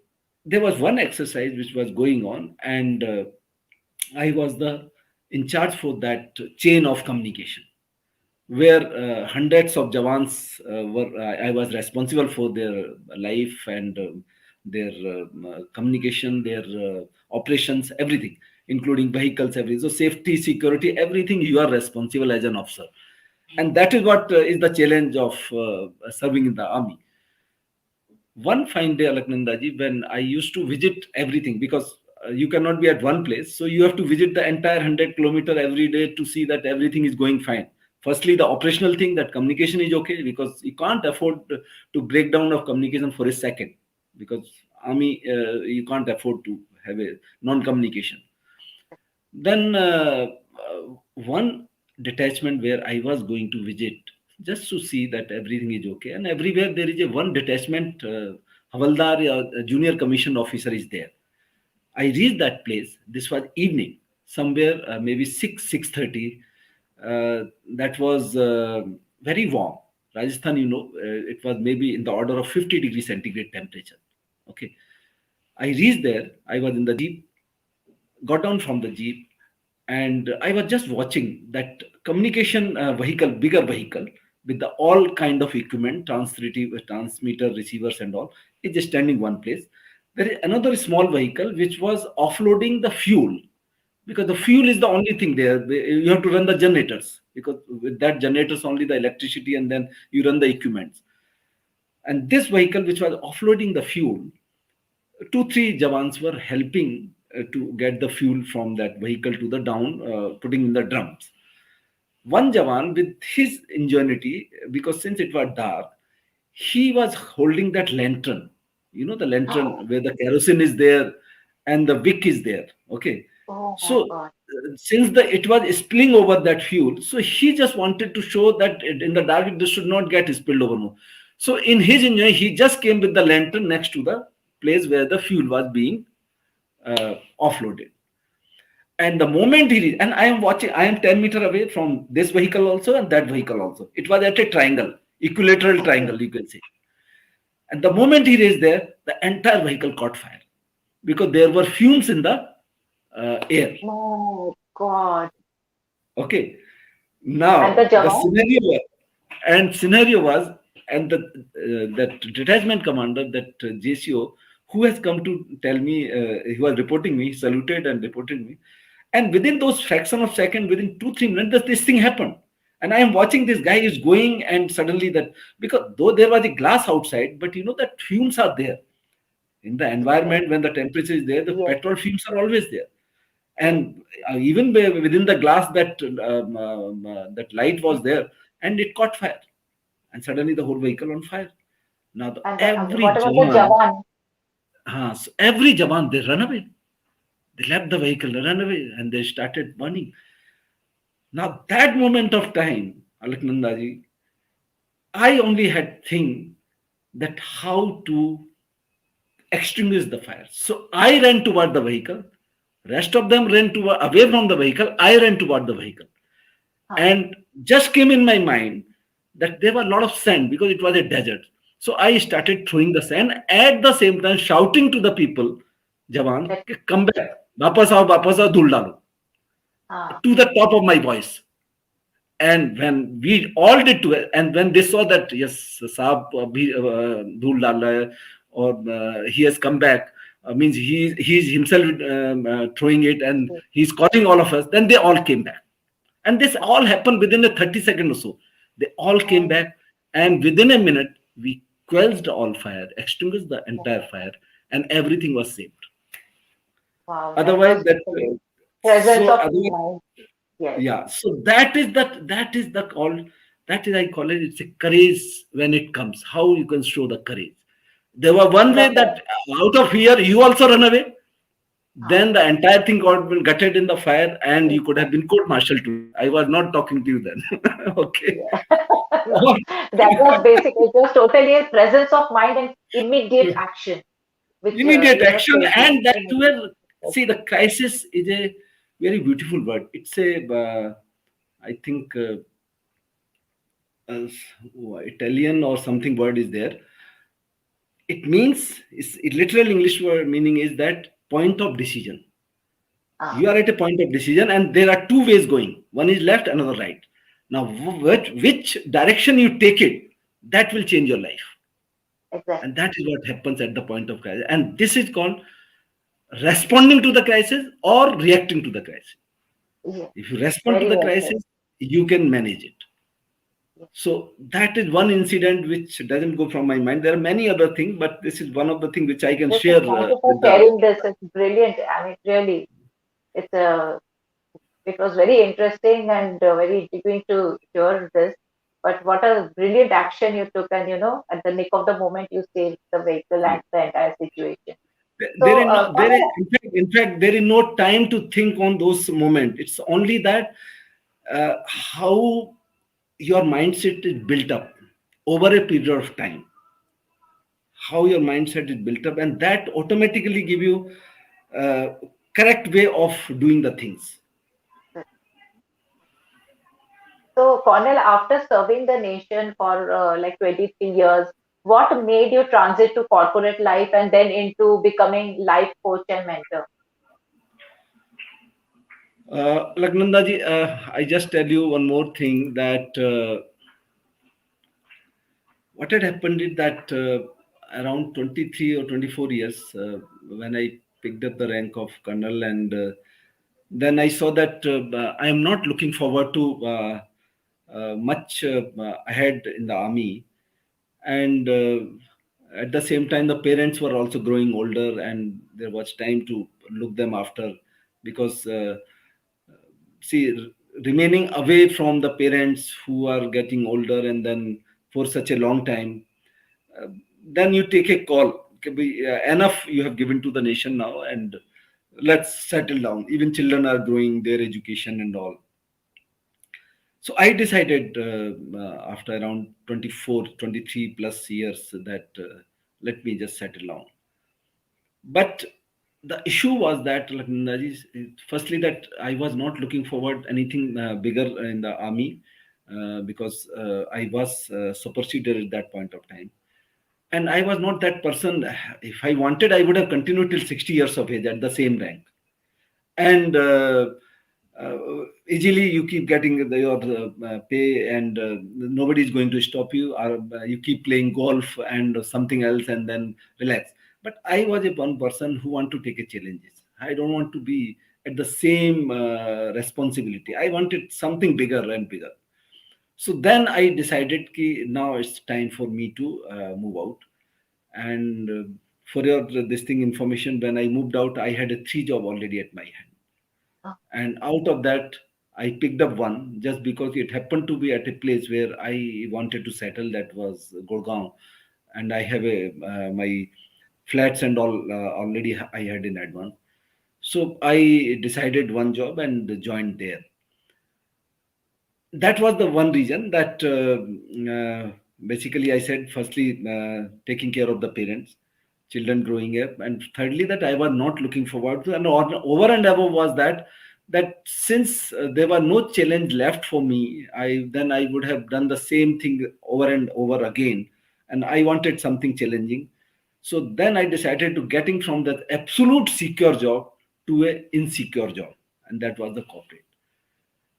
there was one exercise which was going on, and I was the in charge for that chain of communication, where hundreds of Jawans were. I was responsible for their life and their communication, their operations, everything, including vehicles, everything. So safety, security, everything you are responsible as an officer, and that is what is the challenge of serving in the army. One fine day, Alaknandaji, when I used to visit everything, because you cannot be at one place, so you have to visit the entire 100 kilometer every day to see that everything is going fine. Firstly, the operational thing, that communication is okay, because you can't afford to break down of communication for a second, because army you can't afford to have a non-communication. Then one detachment where I was going to visit just to see that everything is okay, and everywhere there is a one detachment Havaldar, a junior commissioned officer is there. I reached that place. This was evening, somewhere maybe 6 6:30. That was very warm. Rajasthan, it was maybe in the order of 50 degrees centigrade temperature. Okay, I reached there. I was in the jeep, got down from the jeep, and I was just watching that communication vehicle, bigger vehicle with the all kind of equipment, transmitter, receivers, and all, is just standing one place. There is another small vehicle which was offloading the fuel, because the fuel is the only thing there. You have to run the generators, because with that generators only the electricity, and then you run the equipment. And this vehicle which was offloading the fuel, 2 3 jawans were helping to get the fuel from that vehicle to the down, putting in the drums. One jawan, with his ingenuity, because since it was dark, he was holding that lantern. You know, the lantern Oh, where the kerosene is there and the wick is there. Okay. oh my So God. since the it was spilling over that fuel, so he just wanted to show that in the dark this should not get spilled over more. So in his engineering, he just came with the lantern next to the place where the fuel was being offloaded. And the moment he reached, and I am watching, I am 10 meter away from this vehicle also and that vehicle also. It was at a triangle, equilateral Okay. triangle, you can say. And the moment he reached there, the entire vehicle caught fire, because there were fumes in the air. My God. Okay. And the Now the Jawan? scenario was, and that detachment commander, that JCO, who has come to tell me, he was reporting me, he saluted and reported me, and within those fraction of second, within 2 3 minutes, this thing happened, and I am watching this guy is going, and suddenly that, because though there was a glass outside, but that fumes are there in the Correct. environment. When the temperature is there, the Yes. petrol fumes are always there, Yes. and even within the glass, that light was there, and it caught fire, and suddenly the whole vehicle on fire. Now What about the Jawan? every jawan, they run away. They left the vehicle, they run away, and they started burning. Now that moment of time, Alaknandaji, I only had think that how to extinguish the fire. So I ran toward the vehicle. Rest of them ran away from the vehicle. I ran toward the vehicle, Huh. and just came in my mind that there were a lot of sand, because it was a desert. So I started throwing the sand, at the same time shouting to the people, Jawan, That, come back, वापस आओ, धूल डालो, huh. to the top of my voice. And when we all did to it, and when they saw that, yes, saab abhi dhul dal raha hai, or he has come back, means he's himself throwing it, and Yes. he's calling all of us, then they all came back. And this all Okay. happened within a 30 second or so. They all came Oh, back, and within a minute we quelled all fire, extinguished the entire oh, fire, and everything was saved. wow. That Otherwise was that presence so of otherwise mind. Yes. Yeah, so that is the call, that is, I call it, it's a courage. When it comes, how you can show the courage. There was one The way that out of fear you also run away, huh. then the entire thing got been gutted in the fire, and you could have Exactly. been court martialed today. I was not talking to you then. Okay. Yeah. No, that was basically just totally a presence of mind and immediate action. which Immediate action, saved you. and that Immediate. where, see, the crisis is a very beautiful word. It's a I think uh, Italian or something word is there. It means, it's literal English word meaning is that point of decision. Ah, You are at a point of decision, and there are two ways going. One is left, another right. Now, which direction you take it, that will change your life, and exactly. that is what happens at the point of crisis. And this is called responding to the crisis or reacting to the crisis. Yeah, If you respond to very the well said. crisis, you can manage it. Yeah. So that is one incident which doesn't go from my mind. There are many other things, but this is one of the things which I can Yes, share thank you for with the. sharing this. It's brilliant. I mean, really, it's it was very interesting and very intriguing to hear this. But what a brilliant action you took, and at the nick of the moment, you saved the vehicle and the entire situation. There So, is no, there is, Connor, in fact, there is no time to think on those moments. It's only that how your mindset is built up over a period of time, how your mindset is built up, and that automatically give you uh, correct way of doing the things. so Cornell, after serving the nation for like 23 years, what made you transit to corporate life and then into becoming life coach and mentor? Lagnandaji, I just tell you one more thing that what had happened is that around 23 or 24 years, when I picked up the rank of colonel, and then I saw that I am not looking forward to much ahead in the army. And at the same time, the parents were also growing older, and there was time to look them after, because see, remaining away from the parents who are getting older and then for such a long time, uh, then you take a call. Okay, enough you have given to the nation now, and let's settle down. Even children are growing their education and all. So I decided after around 24, 23 plus years that let me just settle down. But the issue was that, like, firstly, that I was not looking forward anything bigger in the army, because I was superseded at that point of time, and I was not that person. If I wanted, I would have continued till 60 years of age at the same rank, and uh, easily you keep getting your pay, and nobody is going to stop you, or you keep playing golf and something else and then relax. But I was a one person who want to take a challenges. I don't want to be at the same responsibility. I wanted something bigger and bigger. So then I decided ki now it's time for me to move out. And for your this thing information, when I moved out, I had a three job already at my hand, Oh, and out of that I picked up one just because it happened to be at a place where I wanted to settle, that was Gurgaon, and I have a my flats and all already I had in advance. So I decided one job and joined there. That was the one reason that basically I said, firstly, taking care of the parents, children growing up, and thirdly that I was not looking forward to, and over and above was that since there were no challenge left for me, I would have done the same thing over and over again, and I wanted something challenging. So then I decided to getting from that absolute secure job to a insecure job, and that was the corporate.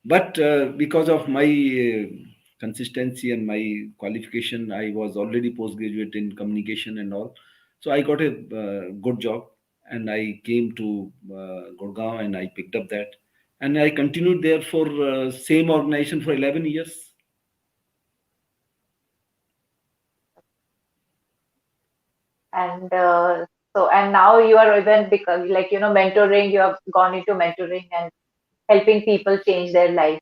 But because of my consistency and my qualification, I was already postgraduate in communication and all. So I got a good job, and I came to Gurgaon, and I picked up that, and I continued there for same organization for 11 years. and and now you are even because like mentoring. You have gone into mentoring and helping people change their life.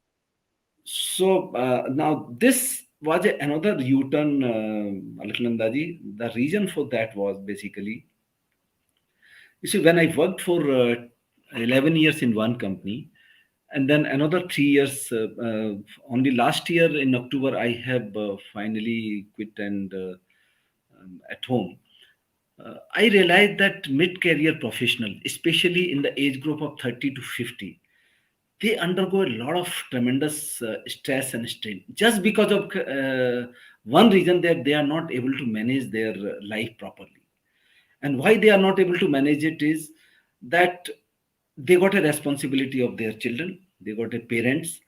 So now this was another U-turn, Alaknandaji. The reason for that was basically, you see, when I worked for 11 years in one company, and then another 3 years, only last year in October, I have finally quit and at home. I realized that mid-career professional, especially in the age group of 30 to 50, they undergo a lot of tremendous stress and strain just because of one reason, that they are not able to manage their life properly. And why they are not able to manage it is that they got a responsibility of their children, they got a parents,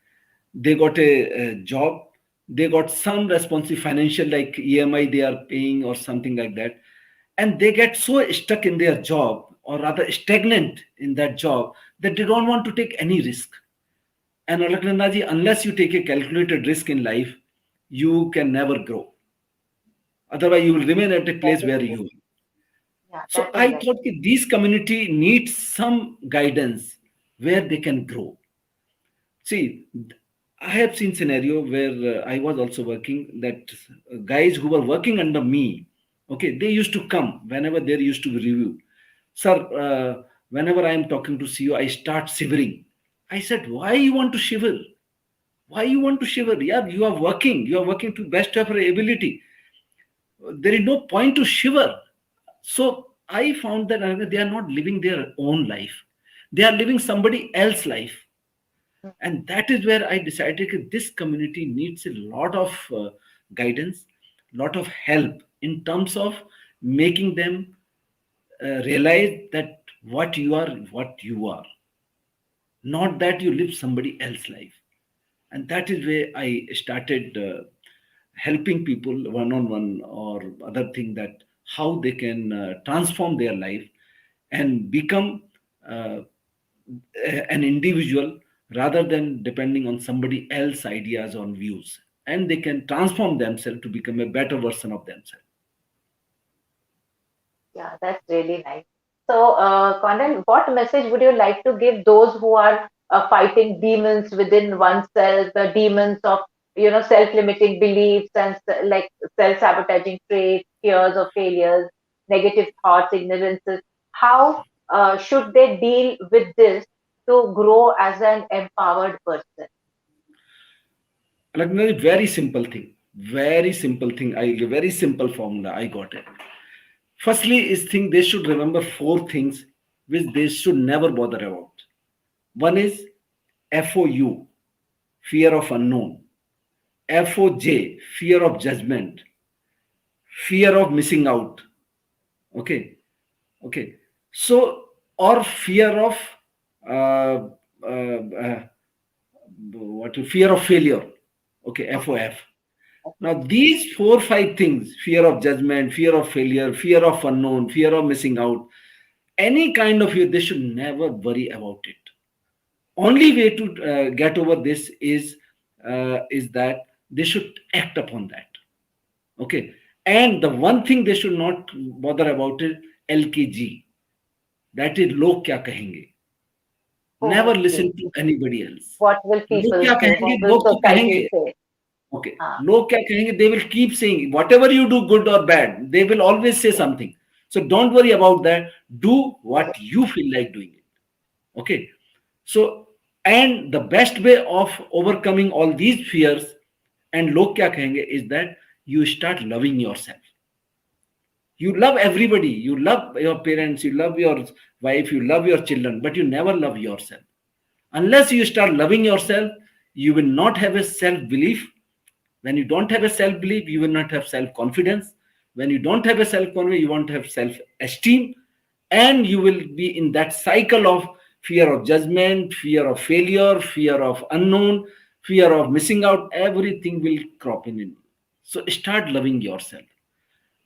they got a job, they got some responsive financial like EMI they are paying or something like that, and they get so stuck in their job, or rather stagnant in that job, that they don't want to take any risk. And Alaknandaji, unless you take a calculated risk in life, you can never grow. Otherwise, you will remain at a That place is where true. you are. Yeah, So that is I very thought that this community needs some guidance where they can grow. See, I have seen scenario where I was also working, that guys who were working under me, okay, they used to come whenever there used to be review. Sir, whenever I am talking to CEO, I start shivering. I said, why you want to shiver? Why you want to shiver? Yeah, you are working to best of your ability. There is no point to shiver. So I found that they are not living their own life. They are living somebody else's life. true. And that is where I decided that this community needs a lot of guidance, lot of help in terms of making them realize that what you are, not that you live somebody else's life. And that is where I started helping people one on one or other thing, that how they can transform their life and become uh, an individual, rather than depending on somebody else's ideas or views, and they can transform themselves to become a better version of themselves. Yeah, that's really nice. So, Condan, what message would you like to give those who are fighting demons within oneself, the demons of, self-limiting beliefs and like self-sabotaging traits, fears of failures, negative thoughts, ignorances? How should they deal with this to grow as an empowered person? Like a very simple thing, very simple thing. I very simple formula. I got it. Firstly, is think they should remember four things which they should never bother about. One is FOU, fear of unknown. FOJ, fear of judgment, fear of missing out. Okay, okay. So, or fear of uh, uh, what fear of failure. Okay, Okay, FOF. okay. Now, these four, five things, fear of judgment, fear of failure, fear of unknown, fear of missing out, any kind of fear, they should never worry about it. Only way to get over this is that they should act upon that. Okay. And the one thing they should not bother about is LKG. That is log kya kahenge. Never Okay. listen to anybody else. What will Log people kya say? kahenge, What will log to society kahenge. say? Okay. Ah, Log kya kahenge, they will keep saying whatever you do, good or bad, they will always say something. So don't worry about that. Do what correct. you feel like doing it. Okay. So, and the best way of overcoming all these fears and log kya kahenge is that you start loving yourself. You love everybody. You love your parents. You love your wife. You love your children, but you never love yourself. Unless you start loving yourself, you will not have a self belief. When you don't have a self belief, you will not have self confidence. When you don't have a self confidence, you won't have self esteem. And you will be in that cycle of fear of judgment, fear of failure, fear of unknown, fear of missing out. Everything will crop in. So start loving yourself.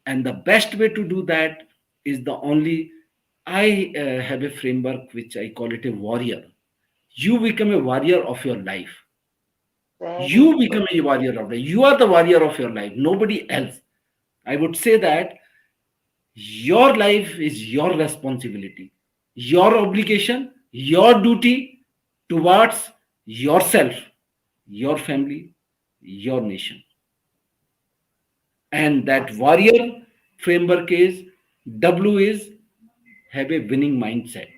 And the best way to do that is the only, I have a framework which I call it a warrior. You become a warrior of your life. Very You good. become a warrior of life. You are the warrior of your life, nobody else. I would say that your life is your responsibility, your obligation, your duty towards yourself, your family, your nation. And that Awesome. warrior framework is, W is have a winning mindset.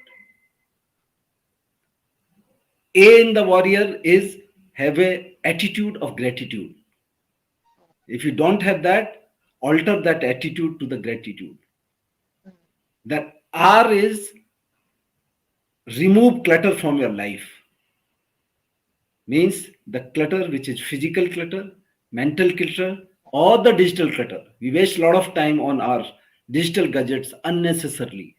A in the warrior is have a attitude of gratitude. If you don't have that, alter that attitude to the gratitude. Then R is remove clutter from your life. Means the clutter which is physical clutter, mental clutter, or the digital clutter. We waste a lot of time on our digital gadgets unnecessarily.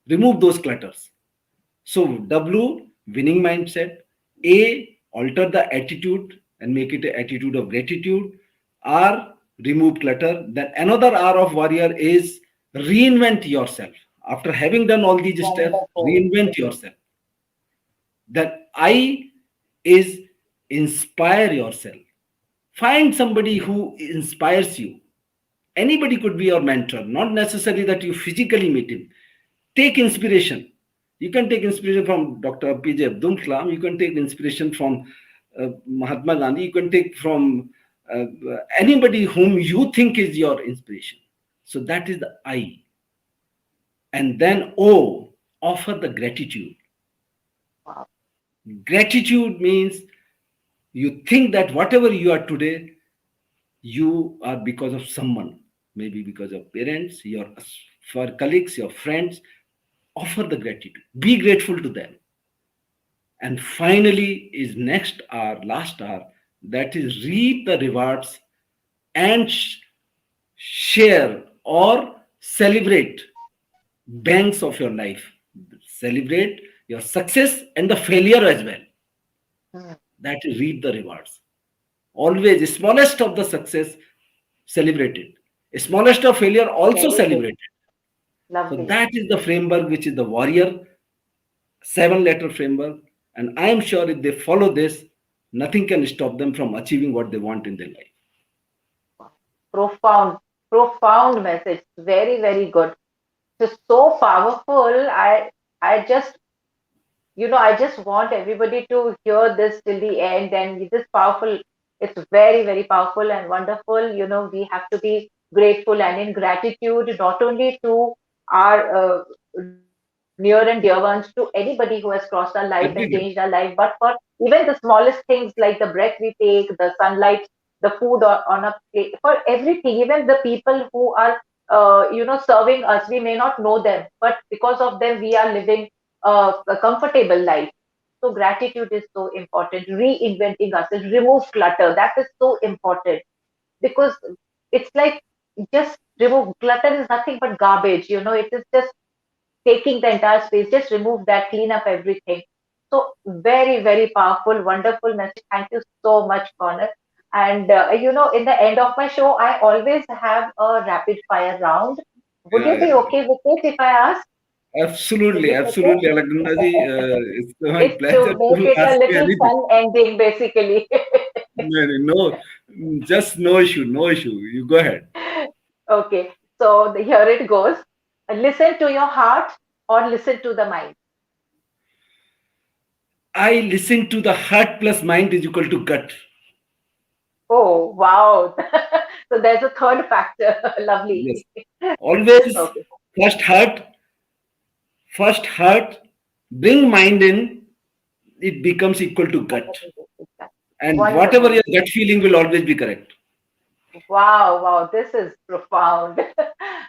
Remove those clutters. So W, winning mindset. A, alter the attitude and make it an attitude of gratitude. R, remove clutter. Then another R of warrior is reinvent yourself. After having done all these steps, Wonderful. reinvent yourself. Then I is inspire yourself. Find somebody who inspires you. Anybody could be your mentor, not necessarily that you physically meet him. Take inspiration. You can take inspiration from Dr. APJ Abdul Kalam. You can take inspiration from Mahatma Gandhi. You can take from anybody whom you think is your inspiration. So that is the I. And then O, offer the gratitude. Wow. Gratitude means you think that whatever you are today, you are because of someone, maybe because of parents, your for colleagues, your friends. Offer the gratitude, be grateful to them. And finally is next hour, last hour, that is reap the rewards and share or celebrate banks of your life. Celebrate your success and the failure as well. Hmm. That is reap the rewards. Always smallest of the success, celebrate it. Smallest of failure, also Very good. celebrate it. So Lovely. that is the framework which is the warrior 7 letter framework. And I am sure if they follow this, nothing can stop them from achieving what they want in their life. Profound, profound message. Very, very good. It's so powerful. I just, I just want everybody to hear this till the end. And it is powerful. It's very, very powerful and wonderful. We have to be grateful and in gratitude, not only to our near and dear ones, to anybody who has crossed our life and changed our life, but Everybody. for even the smallest things like the breath we take, the sunlight, the food on a plate, for everything, even the people who are, serving us, we may not know them, but because of them, we are living a comfortable life. So gratitude is so important. Reinventing ourselves, remove clutter. That is so important because it's like just remove clutter is nothing but garbage. It is just taking the entire space. Just remove that, clean up everything. So very, very powerful, wonderful message. Thank you so much, Connor. And in the end of my show, I always have a rapid fire round. Would Yeah, you yeah, be yeah. okay with it if I ask? Is Absolutely, it okay? absolutely, Alaknanda ji. It's my It's to pleasure make to it a ask you little anything. fun ending, basically. No, no, no, just no issue, no issue. You go ahead. Okay, so here it goes. Listen to your heart or listen to the mind. I listen to the heart plus mind is equal to gut. Oh, wow. So there's a third factor. Lovely. Yes. Always Okay. first heart, first heart, bring mind in, it becomes equal to gut. And whatever Wonderful. your gut feeling will always be correct. Wow, wow. This is profound.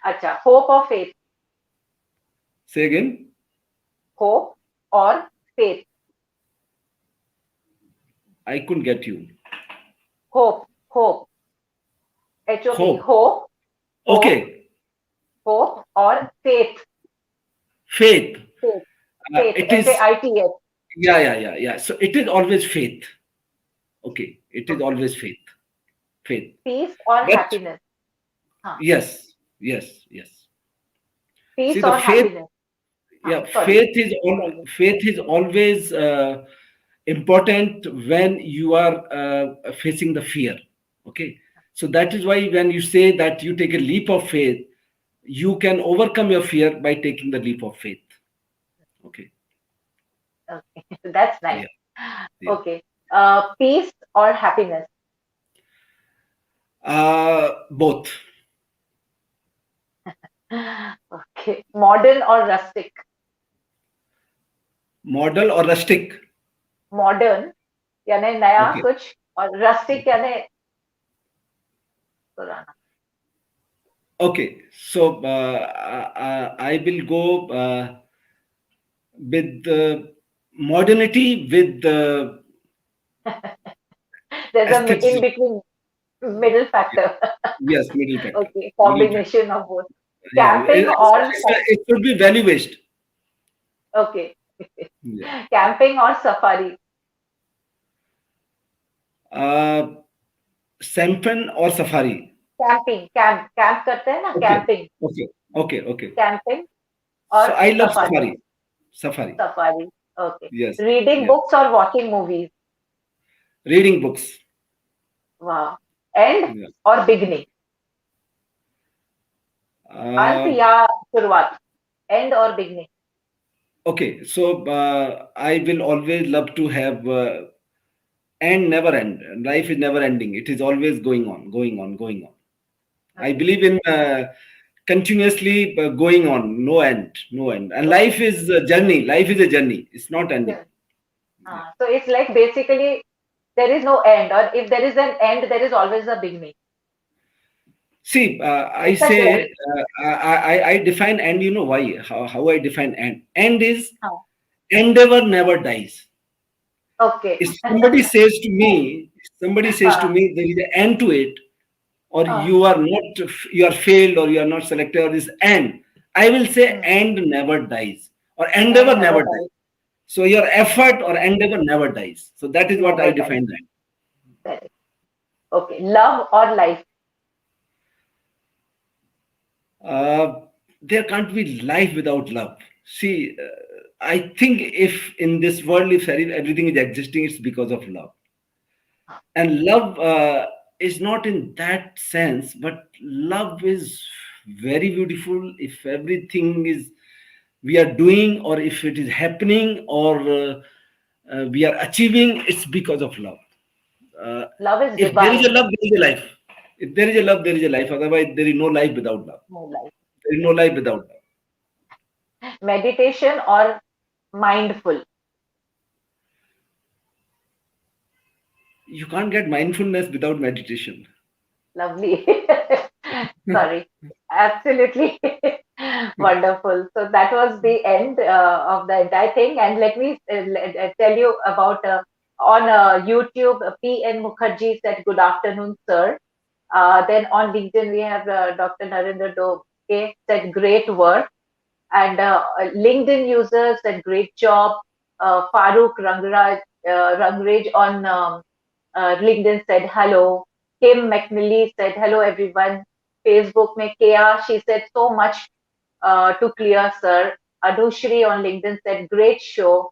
Acha, hope or faith? Say again. Hope or faith? I couldn't get you. Hope, hope. HOP, Hope. hope, hope, Okay. hope or faith? Faith. Faith, faith, It is, FAITH. yeah, yeah, yeah, yeah. So it is always faith. Okay. It is Okay. always faith. Faith. Peace or But happiness? Huh. yes, yes, yes. See, Peace the or faith, happiness? Huh. yeah, Sorry. Tell me. faith is always important when you are facing the fear. Okay. So that is why when you say that you take a leap of faith, you can overcome your fear by taking the leap of faith. Okay. Okay. That's nice. Yeah. Yeah. Okay. Peace or happiness? Both. Okay. Modern or rustic? Model or rustic. Modern यानी नया Okay. कुछ और rustic Okay. यानी पुराना. Okay, so I will go with modernity with There's a in aestheticism. between middle factor. Yes, middle factor. Okay, Middle factor. combination of both. Yeah, Camping or it should be value based. okay, Yeah, yeah. camping or safari. Uh, Sampan or safari. Camp करते हैं ना Okay, camping okay, okay, okay. Camping So और I love safari safari. Safari. Safari okay Yes, reading yes. Books और watching movies Reading books. वाह and Yeah. और beginning अंत Uh, या शुरुआत एंड और beginning okay, so I will always love to have end never end. Life is never ending. It is always going on, going on, going on. I okay believe in continuously going on, no end, no end. And okay life is a journey. Life is a journey. It's not ending. Yeah. हाँ so it's like basically there is no end or if there is an end there is always a beginning See, I it's a say journey I define end. You know why? How I define end? End is हाँ endeavor never dies. Okay If somebody says to हाँ me, there is an end to it, or हाँ you are failed, or you are not selected, or this end. I will say hmm, end never dies, or and endeavor never never dies. dies So your effort or endeavor never dies. So that is what I never dies define that. correct okay love or life There can't be life without love. See, I think if in this world, if everything is existing, it's because of love. And love is not in that sense, but love is very beautiful. If everything is we are doing, or if it is happening, or we are achieving, it's because of love. Uh, love is if there is a divine love, there is a life. If there is a love, there is a life. Otherwise, there is no life without love. no life There is no life without love. meditation or mindful You can't get mindfulness without meditation. lovely sorry absolutely wonderful so that was the end of the entire thing and let me tell you about on youtube pn mukherjee said good afternoon sir then on linkedin we have dr narendra doke said great work and LinkedIn users said great job. Farooq Rangraj on LinkedIn said hello. Kim McNally said hello everyone. Facebook में Kea, she said so much to clear, sir. Adushri on LinkedIn said great show.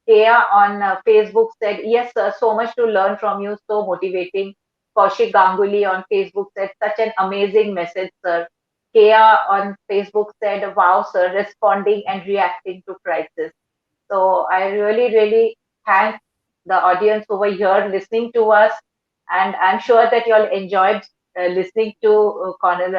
Kea on Facebook said yes, sir. So much to learn from you. So motivating. Kaushik Ganguly on Facebook said such an amazing message, sir. Kea on Facebook said, wow, sir, responding and reacting to crisis. So I really, really thank the audience over here listening to us. And I'm sure that you all enjoyed listening to Colonel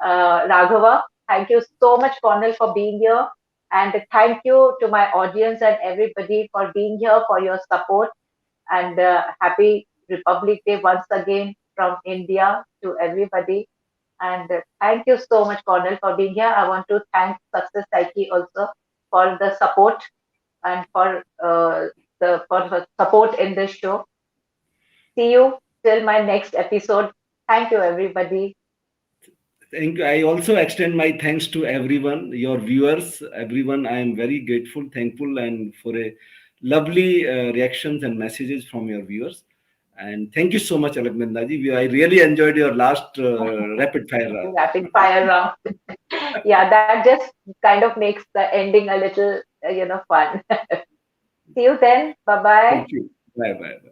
Raghava. Thank you so much, Colonel, for being here. And thank you to my audience and everybody for being here, for your support. And happy Republic Day once again from India to everybody. And thank you so much, Cornell, for being here. I want to thank Success Psyche also for the support and for her support in this show. See you till my next episode. Thank you, everybody. Thank you. I also extend my thanks to everyone, your viewers, everyone. I am very grateful, thankful, and for a lovely reactions and messages from your viewers. And thank you so much, Alaknandaji. I really enjoyed your last rapid fire round. Rapid fire round. Yeah, that just kind of makes the ending a little, fun. See you then. Bye bye. Thank you. Bye bye.